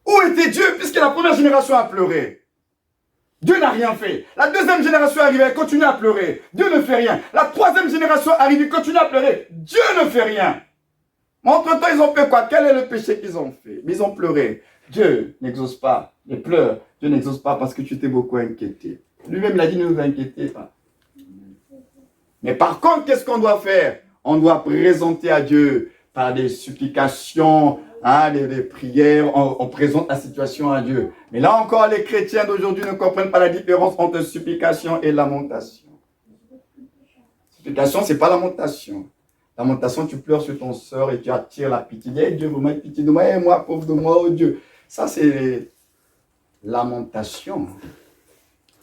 [SPEAKER 1] Où était Dieu puisque la première génération a pleuré? Dieu n'a rien fait. La deuxième génération arrive, elle continue à pleurer. Dieu ne fait rien. La troisième génération arrive, elle continue à pleurer. Dieu ne fait rien. Mais entre-temps, ils ont fait quoi? Quel est le péché qu'ils ont fait? Mais ils ont pleuré. Dieu n'exauce pas les pleurs. Dieu n'exauce pas parce que tu t'es beaucoup inquiété. Lui-même, il a dit, ne vous inquiétez pas. Mais par contre, qu'est-ce qu'on doit faire? On doit présenter à Dieu par des supplications, hein, des prières, on présente la situation à Dieu. Mais là encore, les chrétiens d'aujourd'hui ne comprennent pas la différence entre supplication et lamentation. Supplication, ce n'est pas lamentation. Lamentation, tu pleures sur ton sort et tu attires la pitié. Hey, Dieu, vous m'avez pitié de moi, hey, moi, pauvre de moi, oh Dieu. Ça, c'est lamentation.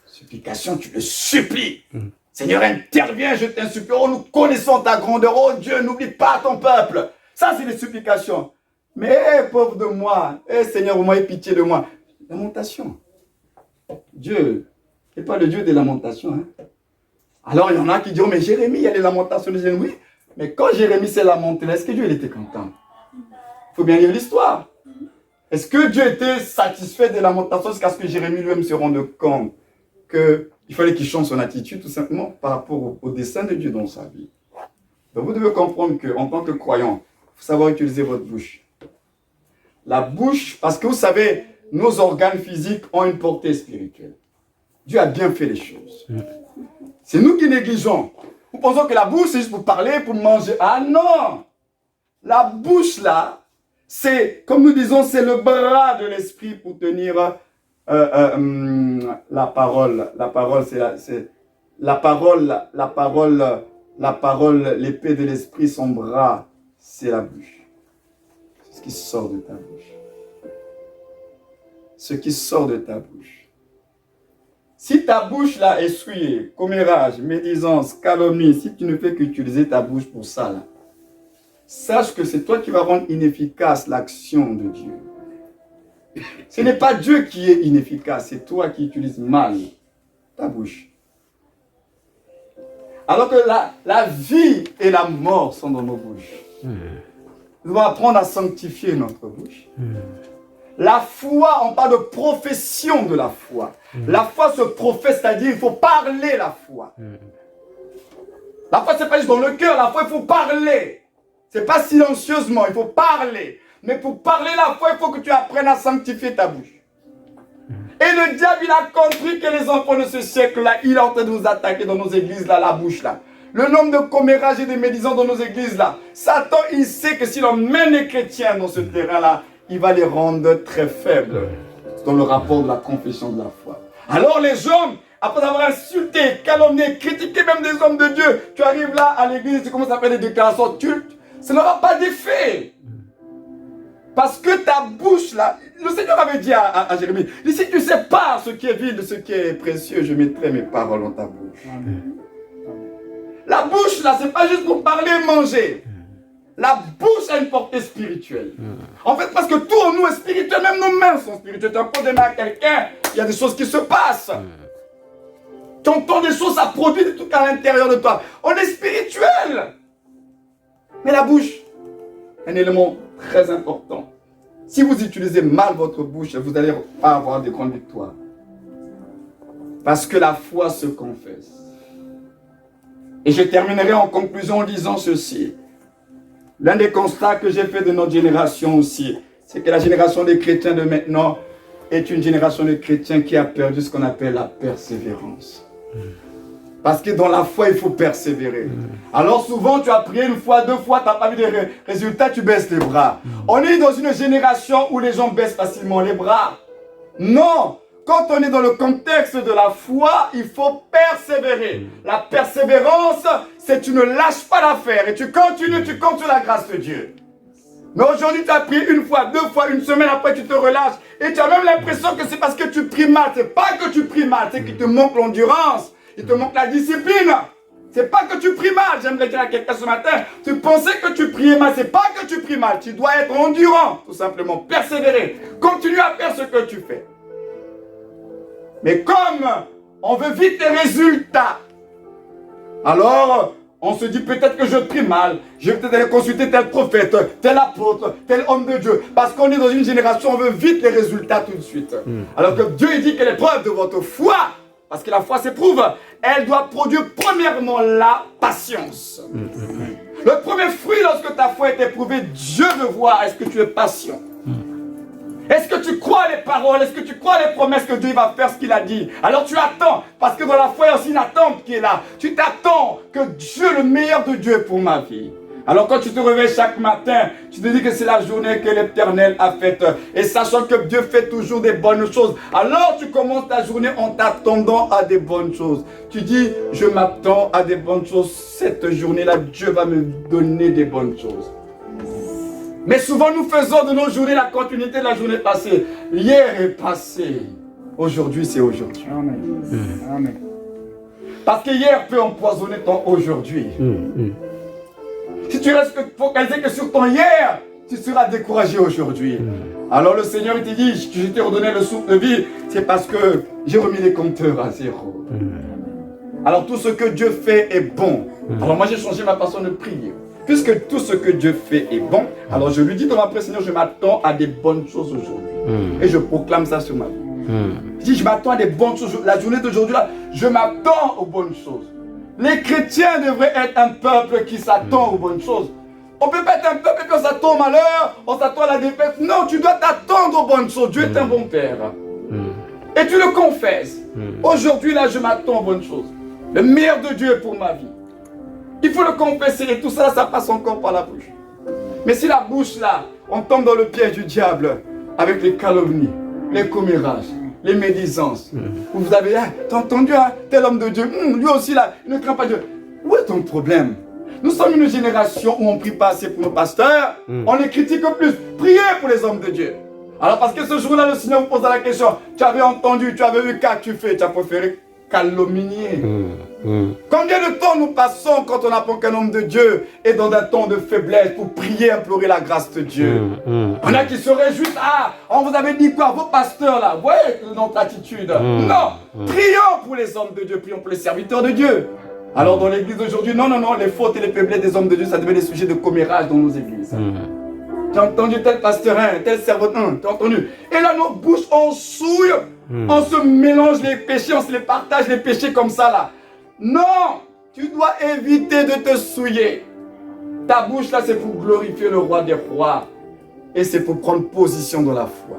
[SPEAKER 1] Supplication, tu le supplies. Seigneur, interviens, je t'en supplie. Oh, nous connaissons ta grandeur. Oh Dieu, n'oublie pas ton peuple. Ça, c'est des supplications. Mais, hey, pauvre de moi, hey, Seigneur, vous m'avez pitié de moi. Lamentation. Dieu n'est pas le Dieu des lamentations. Hein. Alors, il y en a qui diront, mais Jérémie, il y a les lamentations de Jérémie. Oui, mais quand Jérémie s'est lamenté, est-ce que Dieu il était content? Il faut bien lire l'histoire. Est-ce que Dieu était satisfait des lamentations jusqu'à ce que Jérémie lui-même se rende compte qu'il fallait qu'il change son attitude tout simplement par rapport au dessein de Dieu dans sa vie? Donc, vous devez comprendre qu'en tant que croyant, il faut savoir utiliser votre bouche. La bouche, parce que vous savez, nos organes physiques ont une portée spirituelle. Dieu a bien fait les choses. C'est nous qui négligeons. Nous pensons que la bouche, c'est juste pour parler, pour manger. Ah non! La bouche, là, c'est, comme nous disons, c'est le bras de l'esprit pour tenir la parole. La parole, c'est la parole, l'épée de l'esprit, son bras, c'est la bouche. C'est ce qui sort de ta bouche. Ce qui sort de ta bouche. Si ta bouche là est souillée, commérage, médisance, calomnie, si tu ne fais qu'utiliser ta bouche pour ça là, sache que c'est toi qui vas rendre inefficace l'action de Dieu. Ce n'est pas Dieu qui est inefficace, c'est toi qui utilises mal ta bouche. Alors que la vie et la mort sont dans nos bouches. Nous devons apprendre à sanctifier notre bouche. La foi, on parle de profession de la foi. La foi se professe, c'est-à-dire il faut parler la foi. La foi, ce n'est pas juste dans le cœur, la foi, il faut parler. Ce n'est pas silencieusement, il faut parler. Mais pour parler la foi, il faut que tu apprennes à sanctifier ta bouche. Et le diable, il a compris que les enfants de ce siècle-là, il est en train de nous attaquer dans nos églises-là, la bouche-là. Le nombre de commérages et de médisants dans nos églises-là. Satan, il sait que si l'on mène les chrétiens dans ce terrain-là, il va les rendre très faibles dans le rapport de la confession de la foi. Alors les hommes, après avoir insulté, calomnié, critiqué même des hommes de Dieu, tu arrives là à l'église, tu commences à faire des déclarations cultes, ça n'aura pas d'effet. Parce que ta bouche là, le Seigneur avait dit à Jérémie, si tu sépares ce qui est vil de ce qui est précieux, je mettrai mes paroles dans ta bouche. Amen. La bouche là, c'est pas juste pour parler et manger. La bouche a une portée spirituelle. En fait, parce que tout en nous est spirituel, même nos mains sont spirituelles. Tu apportes des mains à quelqu'un, il y a des choses qui se passent. Tu entends des choses, ça produit des trucs à l'intérieur de toi. On est spirituel. Mais la bouche, un élément très important. Si vous utilisez mal votre bouche, vous n'allez pas avoir de grandes victoires. Parce que la foi se confesse. Et je terminerai en conclusion en disant ceci. L'un des constats que j'ai fait de notre génération aussi, c'est que la génération des chrétiens de maintenant est une génération de chrétiens qui a perdu ce qu'on appelle la persévérance. Parce que dans la foi, il faut persévérer. Alors souvent, tu as prié une fois, deux fois, tu n'as pas vu de résultats, tu baisses les bras. On est dans une génération où les gens baissent facilement les bras. Non! Quand on est dans le contexte de la foi, il faut persévérer. La persévérance, c'est tu ne lâches pas l'affaire et tu continues, tu comptes sur la grâce de Dieu. Mais aujourd'hui, tu as prié une fois, deux fois, une semaine après, tu te relâches. Et tu as même l'impression que c'est parce que tu pries mal. Ce n'est pas que tu pries mal, c'est qu'il te manque l'endurance. Il te manque la discipline. C'est pas que tu pries mal. J'aimerais dire à quelqu'un ce matin, tu pensais que tu priais mal. C'est pas que tu pries mal. Tu dois être endurant, tout simplement. Persévérer. Continue à faire ce que tu fais. Mais comme on veut vite les résultats, alors on se dit peut-être que je prie mal, je vais peut-être aller consulter tel prophète, tel apôtre, tel homme de Dieu. Parce qu'on est dans une génération, on veut vite les résultats tout de suite. Alors que Dieu il dit que l'épreuve de votre foi, parce que la foi s'éprouve, elle doit produire premièrement la patience. Le premier fruit lorsque ta foi est éprouvée, Dieu veut voir est-ce que tu es patient. Est-ce que tu crois les paroles? Est-ce que tu crois les promesses que Dieu va faire ce qu'il a dit? Alors tu attends, parce que dans la foi, il y a aussi une attente qui est là. Tu t'attends que Dieu, le meilleur de Dieu pour ma vie. Alors quand tu te réveilles chaque matin, tu te dis que c'est la journée que l'Éternel a faite. Et sachant que Dieu fait toujours des bonnes choses. Alors tu commences ta journée en t'attendant à des bonnes choses. Tu dis, je m'attends à des bonnes choses. Cette journée-là, Dieu va me donner des bonnes choses. Mais souvent, nous faisons de nos journées la continuité de la journée passée. Hier est passé. Aujourd'hui, c'est aujourd'hui. Amen. Amen. Parce que hier peut empoisonner ton aujourd'hui. Si tu restes focalisé que sur ton hier, tu seras découragé aujourd'hui. Alors le Seigneur il te dit, je t'ai redonné le souffle de vie, c'est parce que j'ai remis les compteurs à zéro. Alors tout ce que Dieu fait est bon. Alors moi j'ai changé ma façon de prier. Puisque tout ce que Dieu fait est bon, alors je lui dis dans ma prière, Seigneur, je m'attends à des bonnes choses aujourd'hui. Et je proclame ça sur ma vie. Je dis, je m'attends à des bonnes choses. La journée d'aujourd'hui, là, je m'attends aux bonnes choses. Les chrétiens devraient être un peuple qui s'attend aux bonnes choses. On ne peut pas être un peuple et puis on s'attend au malheur, on s'attend à la défaite. Non, tu dois t'attendre aux bonnes choses. Dieu est un bon Père. Et tu le confesses. Aujourd'hui, là, je m'attends aux bonnes choses. Le meilleur de Dieu est pour ma vie. Il faut le confesser et tout ça, ça passe encore par la bouche. Mais si la bouche là, on tombe dans le piège du diable avec les calomnies, les commérages, les médisances. Vous avez, t'as entendu, tel homme de Dieu, lui aussi là, il ne craint pas Dieu. Où est ton problème? Nous sommes une génération où on ne prie pas assez pour nos pasteurs, on les critique plus. Priez pour les hommes de Dieu. Alors parce que ce jour-là, le Seigneur vous posa la question, tu avais entendu, tu avais vu qu'as-tu fait, tu as préféré calomnier. Combien de temps nous passons quand on apprend qu'un homme de Dieu est dans un temps de faiblesse pour prier, implorer la grâce de Dieu? On a qui se réjouissent, on vous avait dit quoi, vos pasteurs là, vous voyez notre attitude. Non, prions pour les hommes de Dieu, prions pour les serviteurs de Dieu. Alors dans l'église d'aujourd'hui, non, les fautes et les faiblesses des hommes de Dieu, ça devient des sujets de commérage dans nos églises. Tu as entendu tel pasteur, tel servant, tu as entendu. Et là, nos bouches, on souille, on se mélange les péchés, on se les partage les péchés comme ça là. Non, tu dois éviter de te souiller. Ta bouche là, c'est pour glorifier le roi des rois. Et c'est pour prendre position dans la foi.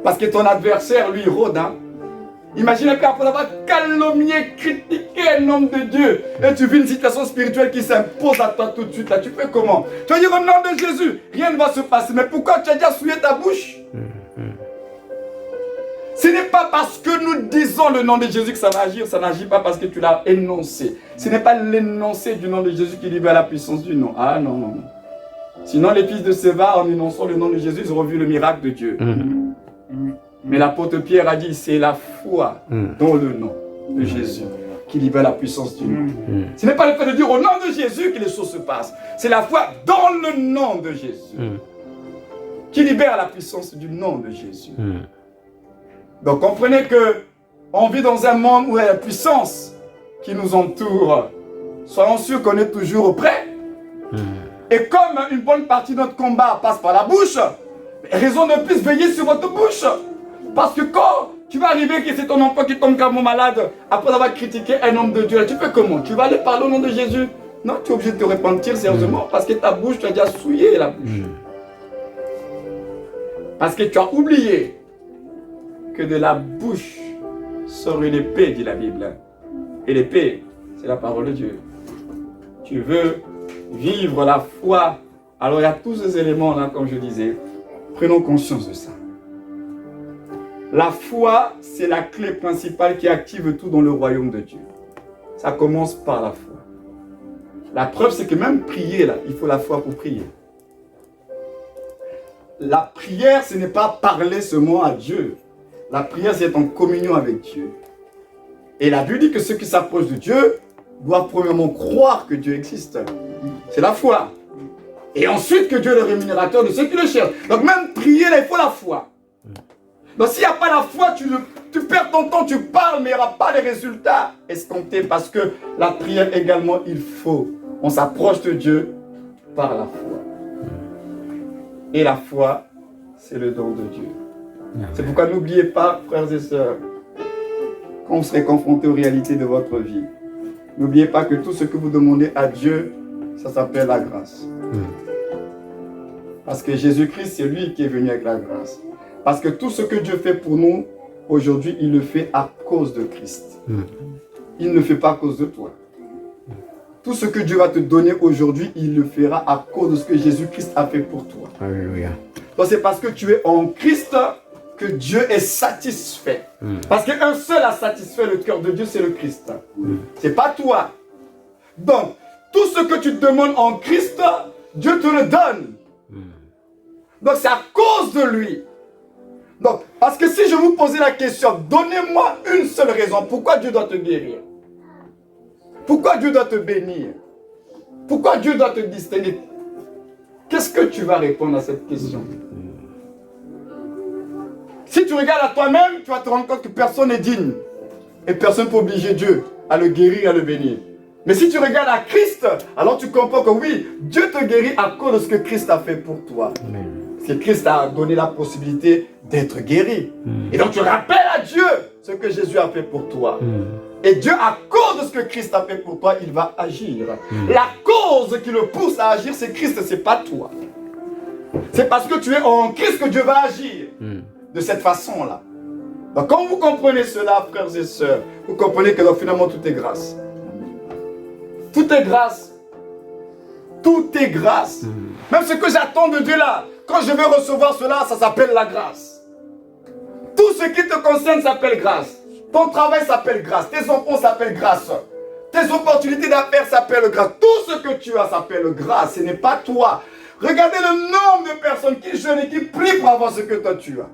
[SPEAKER 1] Parce que ton adversaire, lui, rôde. Imagine qu'après avoir calomnié, critiqué un homme de Dieu, et tu vis une situation spirituelle qui s'impose à toi tout de suite, là, tu fais comment? Tu vas dire au nom de Jésus, rien ne va se passer. Mais pourquoi tu as déjà souillé ta bouche? Ce n'est pas parce que nous disons le nom de Jésus que ça va agir, ça n'agit pas parce que tu l'as énoncé. Ce n'est pas l'énoncé du nom de Jésus qui libère la puissance du nom. Ah non. Sinon, les fils de Séva, en énonçant le nom de Jésus, ils auront vu le miracle de Dieu. Mais l'apôtre Pierre a dit, c'est la foi dans le nom de Jésus qui libère la puissance du nom. Ce n'est pas le fait de dire au nom de Jésus que les choses se passent. C'est la foi dans le nom de Jésus qui libère la puissance du nom de Jésus. Donc comprenez que on vit dans un monde où il y a la puissance qui nous entoure. Soyons sûrs qu'on est toujours prêts. Et comme une bonne partie de notre combat passe par la bouche, raison de plus, veiller sur votre bouche. Parce que quand tu vas arriver que c'est ton enfant qui tombe gravement malade, après avoir critiqué un homme de Dieu, tu fais comment? Tu vas aller parler au nom de Jésus? Non, tu es obligé de te repentir sérieusement parce que ta bouche, tu as déjà souillé la bouche. Parce que tu as oublié que de la bouche sort une épée, dit la Bible. Et l'épée, c'est la parole de Dieu. Tu veux vivre la foi. Alors il y a tous ces éléments-là, comme je disais. Prenons conscience de ça. La foi, c'est la clé principale qui active tout dans le royaume de Dieu. Ça commence par la foi. La preuve, c'est que même prier, là, il faut la foi pour prier. La prière, ce n'est pas parler seulement à Dieu. La prière, c'est être en communion avec Dieu. Et la Bible dit que ceux qui s'approchent de Dieu doivent premièrement croire que Dieu existe. C'est la foi. Et ensuite que Dieu est le rémunérateur de ceux qui le cherchent. Donc même prier, là, il faut la foi. Donc s'il n'y a pas la foi, tu perds ton temps, tu parles, mais il n'y aura pas les résultats escomptés. Parce que la prière également, il faut. On s'approche de Dieu par la foi. Et la foi, c'est le don de Dieu. C'est pourquoi n'oubliez pas, frères et sœurs, quand vous serez confrontés aux réalités de votre vie, n'oubliez pas que tout ce que vous demandez à Dieu, ça s'appelle la grâce. Parce que Jésus-Christ, c'est lui qui est venu avec la grâce. Parce que tout ce que Dieu fait pour nous, aujourd'hui, il le fait à cause de Christ. Il ne le fait pas à cause de toi. Tout ce que Dieu va te donner aujourd'hui, il le fera à cause de ce que Jésus-Christ a fait pour toi.
[SPEAKER 2] Alléluia.
[SPEAKER 1] Donc c'est parce que tu es en Christ que Dieu est satisfait. Parce qu'un seul a satisfait le cœur de Dieu, c'est le Christ. C'est pas toi. Donc, tout ce que tu demandes en Christ, Dieu te le donne. Donc c'est à cause de lui. Donc, parce que si je vous posais la question, donnez-moi une seule raison, pourquoi Dieu doit te guérir? Pourquoi Dieu doit te bénir? Pourquoi Dieu doit te distinguer? Qu'est-ce que tu vas répondre à cette question? Si tu regardes à toi-même, tu vas te rendre compte que personne n'est digne. Et personne ne peut obliger Dieu à le guérir, à le bénir. Mais si tu regardes à Christ, alors tu comprends que oui, Dieu te guérit à cause de ce que Christ a fait pour toi. Parce que Christ a donné la possibilité d'être guéri. Et donc tu rappelles à Dieu ce que Jésus a fait pour toi. Et Dieu, à cause de ce que Christ a fait pour toi, il va agir. La cause qui le pousse à agir, c'est Christ, c'est pas toi. C'est parce que tu es en Christ que Dieu va agir. De cette façon-là. Donc quand vous comprenez cela, frères et sœurs, vous comprenez que donc, finalement tout est grâce. Tout est grâce. Tout est grâce. Même ce que j'attends de Dieu là, quand je vais recevoir cela, ça s'appelle la grâce. Tout ce qui te concerne s'appelle grâce. Ton travail s'appelle grâce. Tes enfants s'appellent grâce. Tes opportunités d'affaires s'appellent grâce. Tout ce que tu as s'appelle grâce. Ce n'est pas toi. Regardez le nombre de personnes qui jeûnent et qui prient pour avoir ce que toi tu as.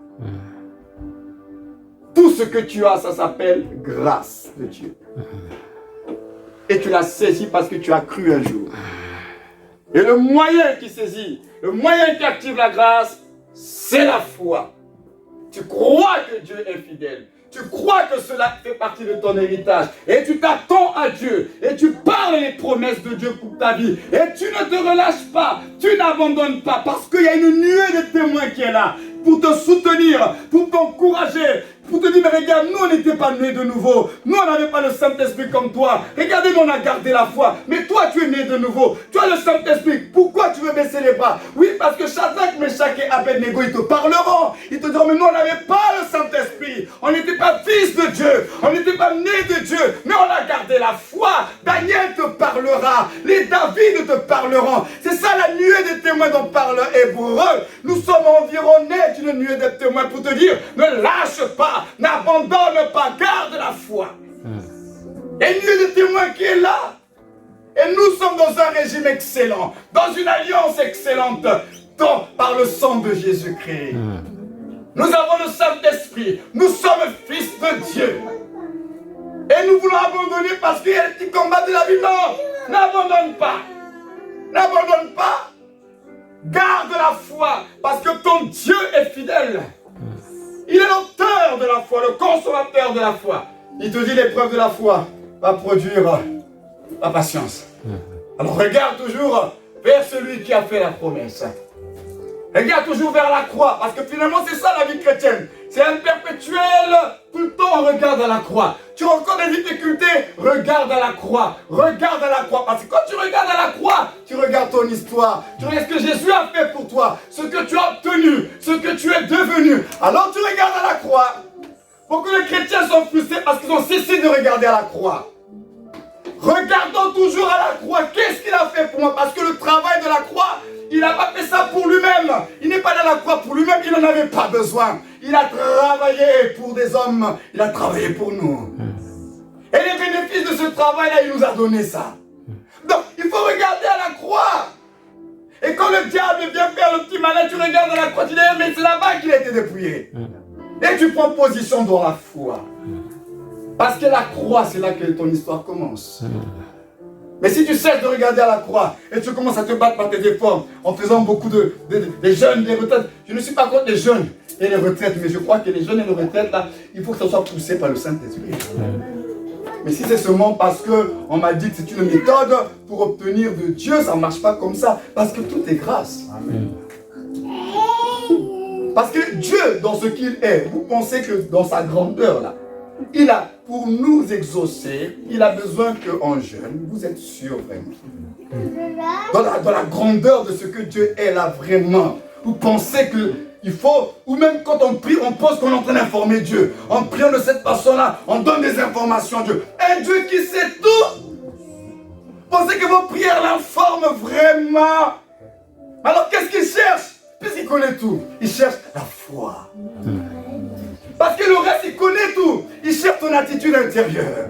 [SPEAKER 1] Tout ce que tu as, ça s'appelle grâce de Dieu. Et tu l'as saisi parce que tu as cru un jour. Et le moyen qui saisit, le moyen qui active la grâce, c'est la foi. Tu crois que Dieu est fidèle. Tu crois que cela fait partie de ton héritage. Et tu t'attends à Dieu. Et tu parles les promesses de Dieu pour ta vie. Et tu ne te relâches pas. Tu n'abandonnes pas. Parce qu'il y a une nuée de témoins qui est là. Pour te soutenir, pour t'encourager, pour te dire, mais regarde, nous on n'était pas nés de nouveau. Nous on n'avait pas le Saint-Esprit comme toi. Regardez, nous on a gardé la foi. Mais toi tu es né de nouveau. Tu as le Saint-Esprit. Pourquoi tu veux baisser les bras? Oui, parce que Shadrach, Meshach et Abednego, ils te parleront. Ils te diront, mais nous on n'avait pas le Saint-Esprit. On n'était pas fils de Dieu. On n'était pas nés de Dieu. Mais on a gardé la foi. Daniel te parlera. Les David te parleront. C'est ça la nuée des témoins dont parle Hébreu. Nous sommes environnés d'une nuée de témoins pour te dire, ne lâche pas, n'abandonne pas, garde la foi. Il y a une nuée de témoins qui est là. Et nous sommes dans un régime excellent, dans une alliance excellente, par le sang de Jésus-Christ. Nous avons le Saint-Esprit, nous sommes fils de Dieu. Et nous voulons abandonner parce qu'il y a des petits combats de la vie. Non, n'abandonne pas. N'abandonne pas. Garde la foi, parce que ton Dieu est fidèle. Il est l'auteur de la foi, le consommateur de la foi. Il te dit l'épreuve de la foi va produire la patience. Alors regarde toujours vers celui qui a fait la promesse. Regarde toujours vers la croix, parce que finalement c'est ça la vie chrétienne. C'est un perpétuel, tout le temps on regarde à la croix. Tu rencontres des difficultés, regarde à la croix. Regarde à la croix, parce que quand tu regardes à la croix, tu regardes ton histoire. Tu regardes ce que Jésus a fait pour toi, ce que tu as obtenu, ce que tu es devenu. Alors tu regardes à la croix. Beaucoup de chrétiens sont frustrés parce qu'ils ont cessé de regarder à la croix. Regardons toujours à la croix. Qu'est-ce qu'il a fait pour moi? Parce que le travail de la croix, il n'a pas fait ça pour lui-même. Il n'est pas dans la croix pour lui-même. Il n'en avait pas besoin. Il a travaillé pour des hommes. Il a travaillé pour nous. Et les bénéfices de ce travail-là, il nous a donné ça. Donc, il faut regarder à la croix. Et quand le diable vient faire le petit malin, tu regardes à la croix, tu dis, mais c'est là-bas qu'il a été dépouillé. Et tu prends position dans la foi. Parce que la croix, c'est là que ton histoire commence. Mais si tu cesses de regarder à la croix et tu commences à te battre par tes efforts en faisant beaucoup de jeûnes, des retraites, je ne suis pas contre les jeûnes et les retraites, mais je crois que les jeûnes et les retraites, là, il faut que ça soit poussé par le Saint-Esprit. Mais si c'est seulement parce qu'on m'a dit que c'est une méthode pour obtenir de Dieu, ça ne marche pas comme ça. Parce que tout est grâce. Amen. Parce que Dieu, dans ce qu'il est, vous pensez que dans sa grandeur, là, il a, pour nous exaucer, il a besoin qu'en jeûne, vous êtes sûr vraiment. Dans la grandeur de ce que Dieu est là vraiment, vous pensez qu'il faut, ou même quand on prie, on pense qu'on est en train d'informer Dieu. En priant de cette façon-là, on donne des informations à Dieu. Un Dieu qui sait tout. Pensez que vos prières l'informent vraiment. Alors qu'est-ce qu'il cherche? Puisqu'il connaît tout, il cherche la foi. Parce que le reste, il connaît tout. Il cherche ton attitude intérieure.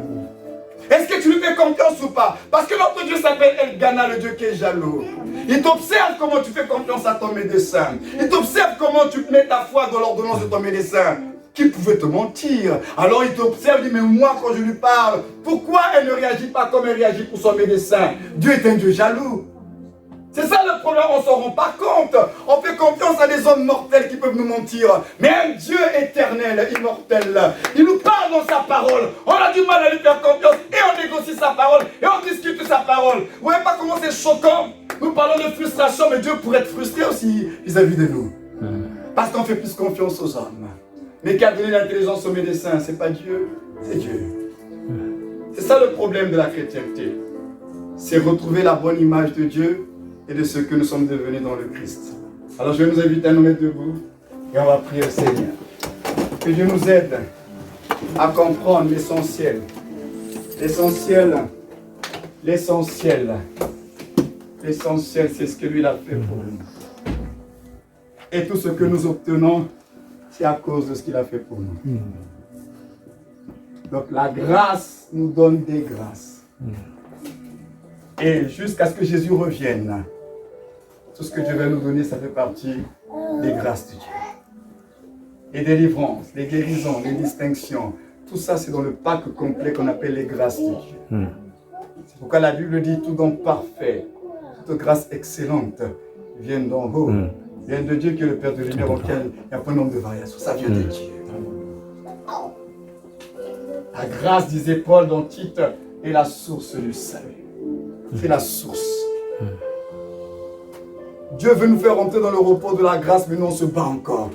[SPEAKER 1] Est-ce que tu lui fais confiance ou pas? Parce que notre Dieu s'appelle Elgana, le Dieu qui est jaloux. Il t'observe comment tu fais confiance à ton médecin. Il t'observe comment tu mets ta foi dans l'ordonnance de ton médecin. Qui pouvait te mentir? Alors il t'observe, il dit, mais moi quand je lui parle, pourquoi elle ne réagit pas comme elle réagit pour son médecin? Dieu est un Dieu jaloux. C'est ça le problème, on ne s'en rend pas compte. On fait confiance à des hommes mortels qui peuvent nous mentir. Mais un Dieu éternel, immortel, il nous parle dans sa parole. On a du mal à lui faire confiance et on négocie sa parole et on discute de sa parole. Vous voyez pas comment c'est choquant? Nous parlons de frustration, mais Dieu pourrait être frustré aussi vis-à-vis de nous. Parce qu'on fait plus confiance aux hommes. Mais qui a donné l'intelligence aux médecins, c'est pas Dieu, c'est Dieu. C'est ça le problème de la chrétienté. C'est retrouver la bonne image de Dieu et de ce que nous sommes devenus dans le Christ. Alors je vais nous inviter à nous mettre debout et on va prier au Seigneur. Que Dieu nous aide à comprendre l'essentiel. L'essentiel l'essentiel, c'est ce que lui a fait pour nous. Et tout ce que nous obtenons, c'est à cause de ce qu'il a fait pour nous. Donc la grâce nous donne des grâces. Et jusqu'à ce que Jésus revienne, tout ce que Dieu va nous donner, ça fait partie des grâces de Dieu. Les délivrances, les guérisons, les distinctions, tout ça c'est dans le pack complet qu'on appelle les grâces de Dieu. C'est pourquoi la Bible dit tout don parfait, toute grâce excellente viennent d'en haut, viennent de Dieu qui est le Père de lumière auquel il n'y a pas un nombre de variations. Ça vient de Dieu. La grâce, disait Paul dans Tite, est la source du salut. C'est la source. Dieu veut nous faire rentrer dans le repos de la grâce, mais nous on se bat encore.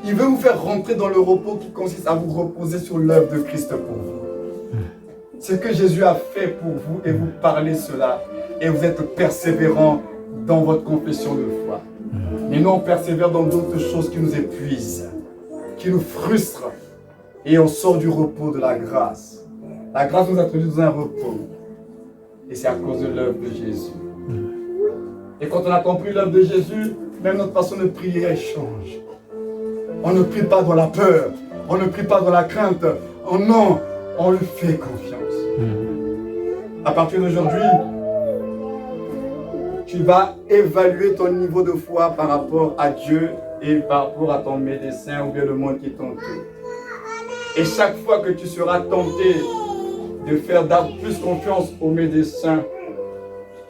[SPEAKER 1] Il veut vous faire rentrer dans le repos qui consiste à vous reposer sur l'œuvre de Christ pour vous. Ce que Jésus a fait pour vous, et vous parlez cela, et vous êtes persévérant dans votre confession de foi. Et nous on persévère dans d'autres choses qui nous épuisent, qui nous frustrent, et on sort du repos de la grâce. La grâce nous introduit dans un repos, et c'est à cause de l'œuvre de Jésus. Et quand on a compris l'œuvre de Jésus, même notre façon de prier, elle change. On ne prie pas dans la peur, on ne prie pas dans la crainte. Oh non, on lui fait confiance. À partir d'aujourd'hui, tu vas évaluer ton niveau de foi par rapport à Dieu et par rapport à ton médecin ou bien le monde qui t'entoure. Et chaque fois que tu seras tenté de faire plus confiance au médecin,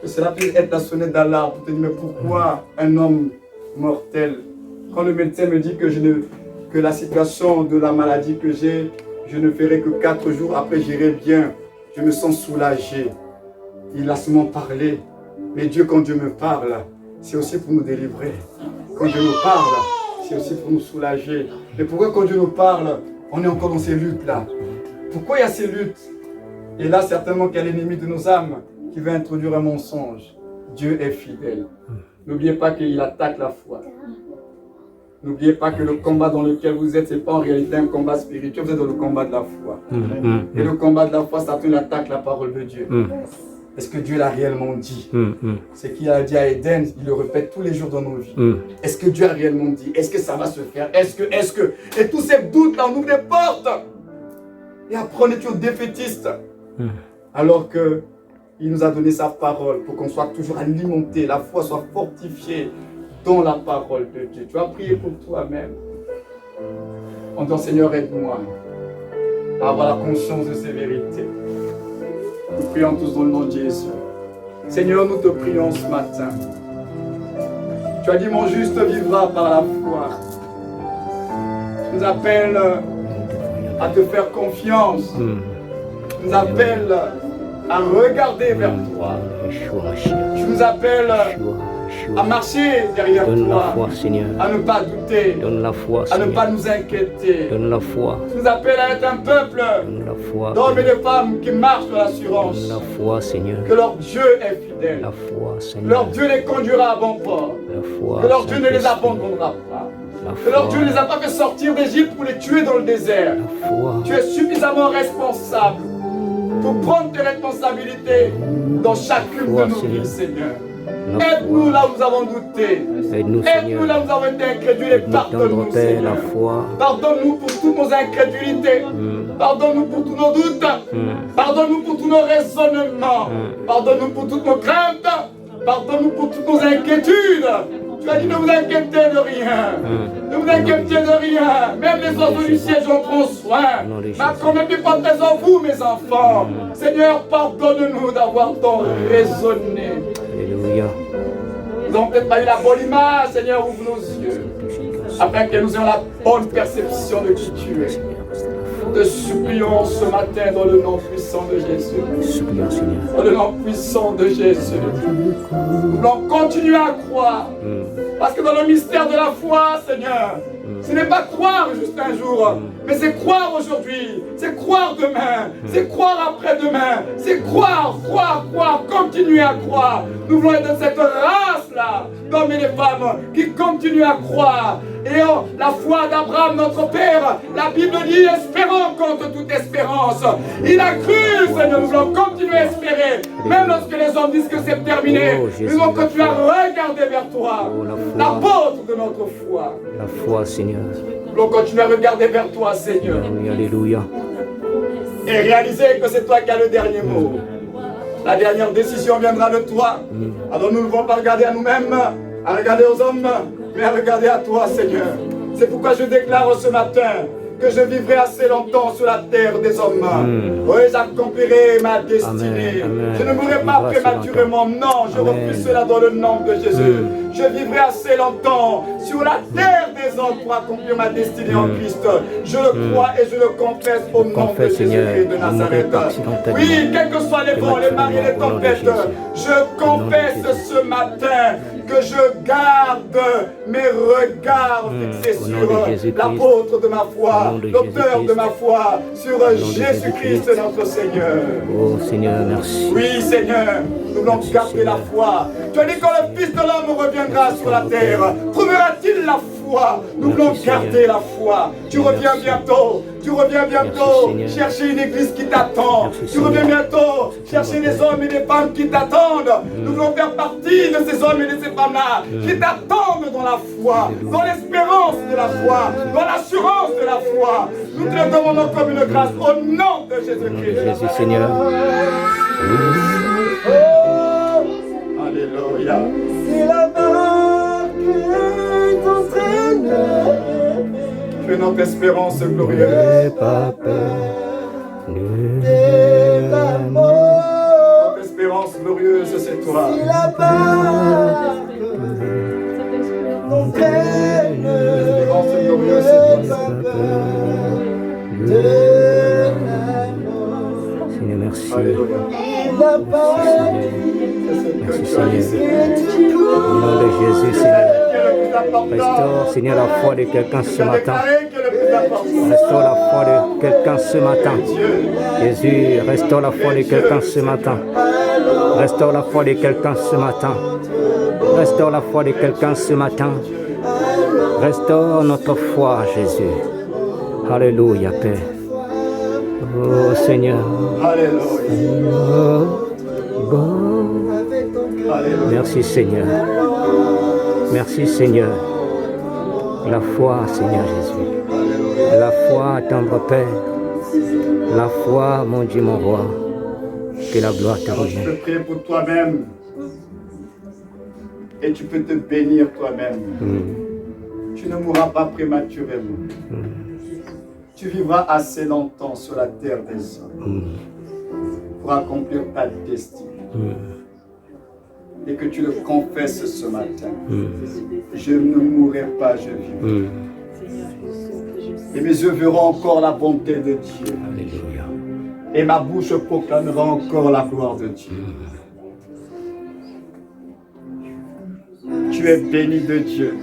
[SPEAKER 1] que cela peut être la sonnette d'alarme pour te dire mais pourquoi un homme mortel, quand le médecin me dit que la situation de la maladie que j'ai, je ne ferai que 4 jours, après j'irai bien, je me sens soulagé. Il a seulement parlé, mais Dieu quand Dieu me parle, c'est aussi pour nous délivrer. Quand Dieu nous parle, c'est aussi pour nous soulager. Mais pourquoi quand Dieu nous parle, on est encore dans ces luttes-là? Pourquoi il y a ces luttes? Et là, certainement qu'il y a l'ennemi de nos âmes qui veut introduire un mensonge. Dieu est fidèle. N'oubliez pas qu'il attaque la foi. N'oubliez pas que le combat dans lequel vous êtes, ce n'est pas en réalité un combat spirituel, vous êtes dans le combat de la foi. Et le combat de la foi, Satan attaque la parole de Dieu. Est-ce que Dieu l'a réellement dit? Ce qu'il a dit à Éden, il le répète tous les jours dans nos vies. Est-ce que Dieu a réellement dit? Est-ce que ça va se faire? Est-ce que... Et tous ces doutes-là, on ouvre des portes. Et après, on est toujours défaitiste. Alors que il nous a donné sa parole pour qu'on soit toujours alimenté, la foi soit fortifiée dans la parole de Dieu. Tu vas prier pour toi-même. En disant, Seigneur, aide-moi à avoir la conscience de ces vérités. Nous prions tous dans le nom de Jésus. Seigneur, nous te prions ce matin. Tu as dit, mon juste vivra par la foi. Tu nous appelles à te faire confiance. Tu nous appelles à regarder vers toi. Tu nous appelles à marcher derrière toi, à ne pas douter, à ne pas nous inquiéter. Tu nous appelles à être un peuple d'hommes et de femmes qui marchent dans l'assurance que leur Dieu est fidèle, leur Dieu les conduira à bon port, que leur Dieu ne les abandonnera pas, que leur Dieu ne les a pas fait sortir d'Égypte pour les tuer dans le désert. Tu es suffisamment responsable pour prendre tes responsabilités dans chacune de nos vies, Seigneur. Aide-nous là où nous avons douté. Aide-nous là où nous avons été incrédules et pardonne-nous, Seigneur. Pardonne-nous pour toutes nos incrédulités. Pardonne-nous pour tous nos doutes. Pardonne-nous pour tous nos raisonnements. Pardonne-nous pour toutes nos craintes. Pardonne-nous pour toutes nos inquiétudes. Tu as dit ne vous inquiétez de rien. Ne vous inquiétez de rien. Même les oiseaux du ciel, j'en prends soin. Ma promesse n'est pas très en vous, mes enfants. Seigneur, pardonne-nous d'avoir tant raisonné. Alléluia. Nous n'avons peut-être pas eu la bonne image, Seigneur, ouvre nos yeux. Afin que nous ayons la bonne perception de qui tu es. Nous te supplions ce matin dans le nom puissant de Jésus. Dans le nom puissant de Jésus. Nous voulons continuer à croire. Parce que dans le mystère de la foi, Seigneur, ce n'est pas croire juste un jour, mais c'est croire aujourd'hui, c'est croire demain, c'est croire après-demain, c'est croire, continuer à croire. Nous voulons être de cette race-là, d'hommes et de femmes, qui continuent à croire Et la foi d'Abraham, notre Père, la Bible dit, espérons contre toute espérance. Il a cru, Seigneur, nous voulons continuer à espérer. Même lorsque les hommes disent que c'est terminé, nous voulons continuer à regarder vers toi, l'apôtre de notre foi.
[SPEAKER 2] La foi, Seigneur.
[SPEAKER 1] Nous voulons continuer à regarder vers toi, Seigneur.
[SPEAKER 2] Alléluia.
[SPEAKER 1] Et réaliser que c'est toi qui as le dernier mot. La dernière décision viendra de toi. Alors nous ne devons pas regarder à nous-mêmes, à regarder aux hommes, mais à regarder à toi, Seigneur. C'est pourquoi je déclare ce matin que je vivrai assez longtemps sur la terre des hommes. Oui, j'accomplirai ma destinée. Je ne mourrai pas prématurément. Non, je refuse cela dans le nom de Jésus. Je vivrai assez longtemps sur la terre des hommes pour accomplir ma destinée en Christ. Je le crois et je le confesse au nom de Jésus-Christ de Nazareth. Oui, quels que soient les vents, les marées, les tempêtes, je confesse ce matin que je garde mes regards fixés sur l'apôtre de ma foi, l'auteur de ma foi, sur Jésus-Christ notre Seigneur.
[SPEAKER 2] Oh Seigneur, merci.
[SPEAKER 1] Oui Seigneur, nous voulons garder la foi. Tu as dit quand le Fils de l'homme reviendra sur la terre, trouvera-t-il la foi? Nous voulons garder la foi. Tu reviens bientôt. Tu reviens bientôt chercher une église qui t'attend. Tu reviens bientôt chercher des hommes et des femmes qui t'attendent. Nous voulons faire partie de ces hommes et de ces femmes-là qui t'attendent dans la foi, dans l'espérance de la foi, dans l'assurance de la foi. Nous te le demandons comme une grâce au nom de Jésus-Christ.
[SPEAKER 2] Jésus Seigneur.
[SPEAKER 1] Alléluia.
[SPEAKER 3] C'est la barque qui t'entraîne.
[SPEAKER 1] Tu es notre espérance glorieuse.
[SPEAKER 2] N'aie pas peur de la mort.
[SPEAKER 1] Notre espérance glorieuse, c'est toi.
[SPEAKER 3] Si la barque t'entraîne,
[SPEAKER 1] L'espérance glorieuse, c'est toi.
[SPEAKER 2] De la mort. Seigneur, merci.
[SPEAKER 1] Alléluia.
[SPEAKER 3] la barque
[SPEAKER 1] C'est ce que tu
[SPEAKER 2] Merci,
[SPEAKER 1] as laissé.
[SPEAKER 2] Au nom de Jésus, Seigneur.
[SPEAKER 1] Qui est le plus important?
[SPEAKER 2] Restaure, Seigneur, la foi de quelqu'un ce
[SPEAKER 1] Tu as
[SPEAKER 2] matin.
[SPEAKER 1] déclaré qui est le plus important.
[SPEAKER 2] Restaure la foi de quelqu'un ce matin.
[SPEAKER 1] Dieu.
[SPEAKER 2] Jésus, restaure la foi de quelqu'un ce matin. Restaure la foi de quelqu'un ce matin. Restaure la foi de quelqu'un ce matin. Restaure notre foi, Jésus. Alléluia, Père. Oh Seigneur.
[SPEAKER 1] Alléluia.
[SPEAKER 2] Bon.
[SPEAKER 1] Alléluia.
[SPEAKER 2] Merci Seigneur. Merci Seigneur. La foi, Seigneur Jésus. La foi, tendre Père. La foi, mon Dieu, mon roi. Que la gloire te
[SPEAKER 1] Alors, tu
[SPEAKER 2] revienne.
[SPEAKER 1] peux prier pour toi-même. Et tu peux te bénir toi-même. Tu ne mourras pas prématurément. Tu vivras assez longtemps sur la terre des hommes pour accomplir ta destinée. Et que tu le confesses ce matin. Je ne mourrai pas, je vivrai. Et mes yeux verront encore la bonté de Dieu.
[SPEAKER 2] Alléluia.
[SPEAKER 1] Et ma bouche proclamera encore la gloire de Dieu. Tu es béni de Dieu.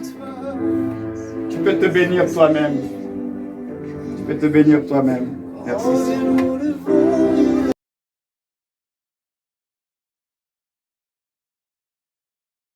[SPEAKER 1] Tu peux te bénir toi-même. Tu peux te bénir toi-même. Merci Seigneur.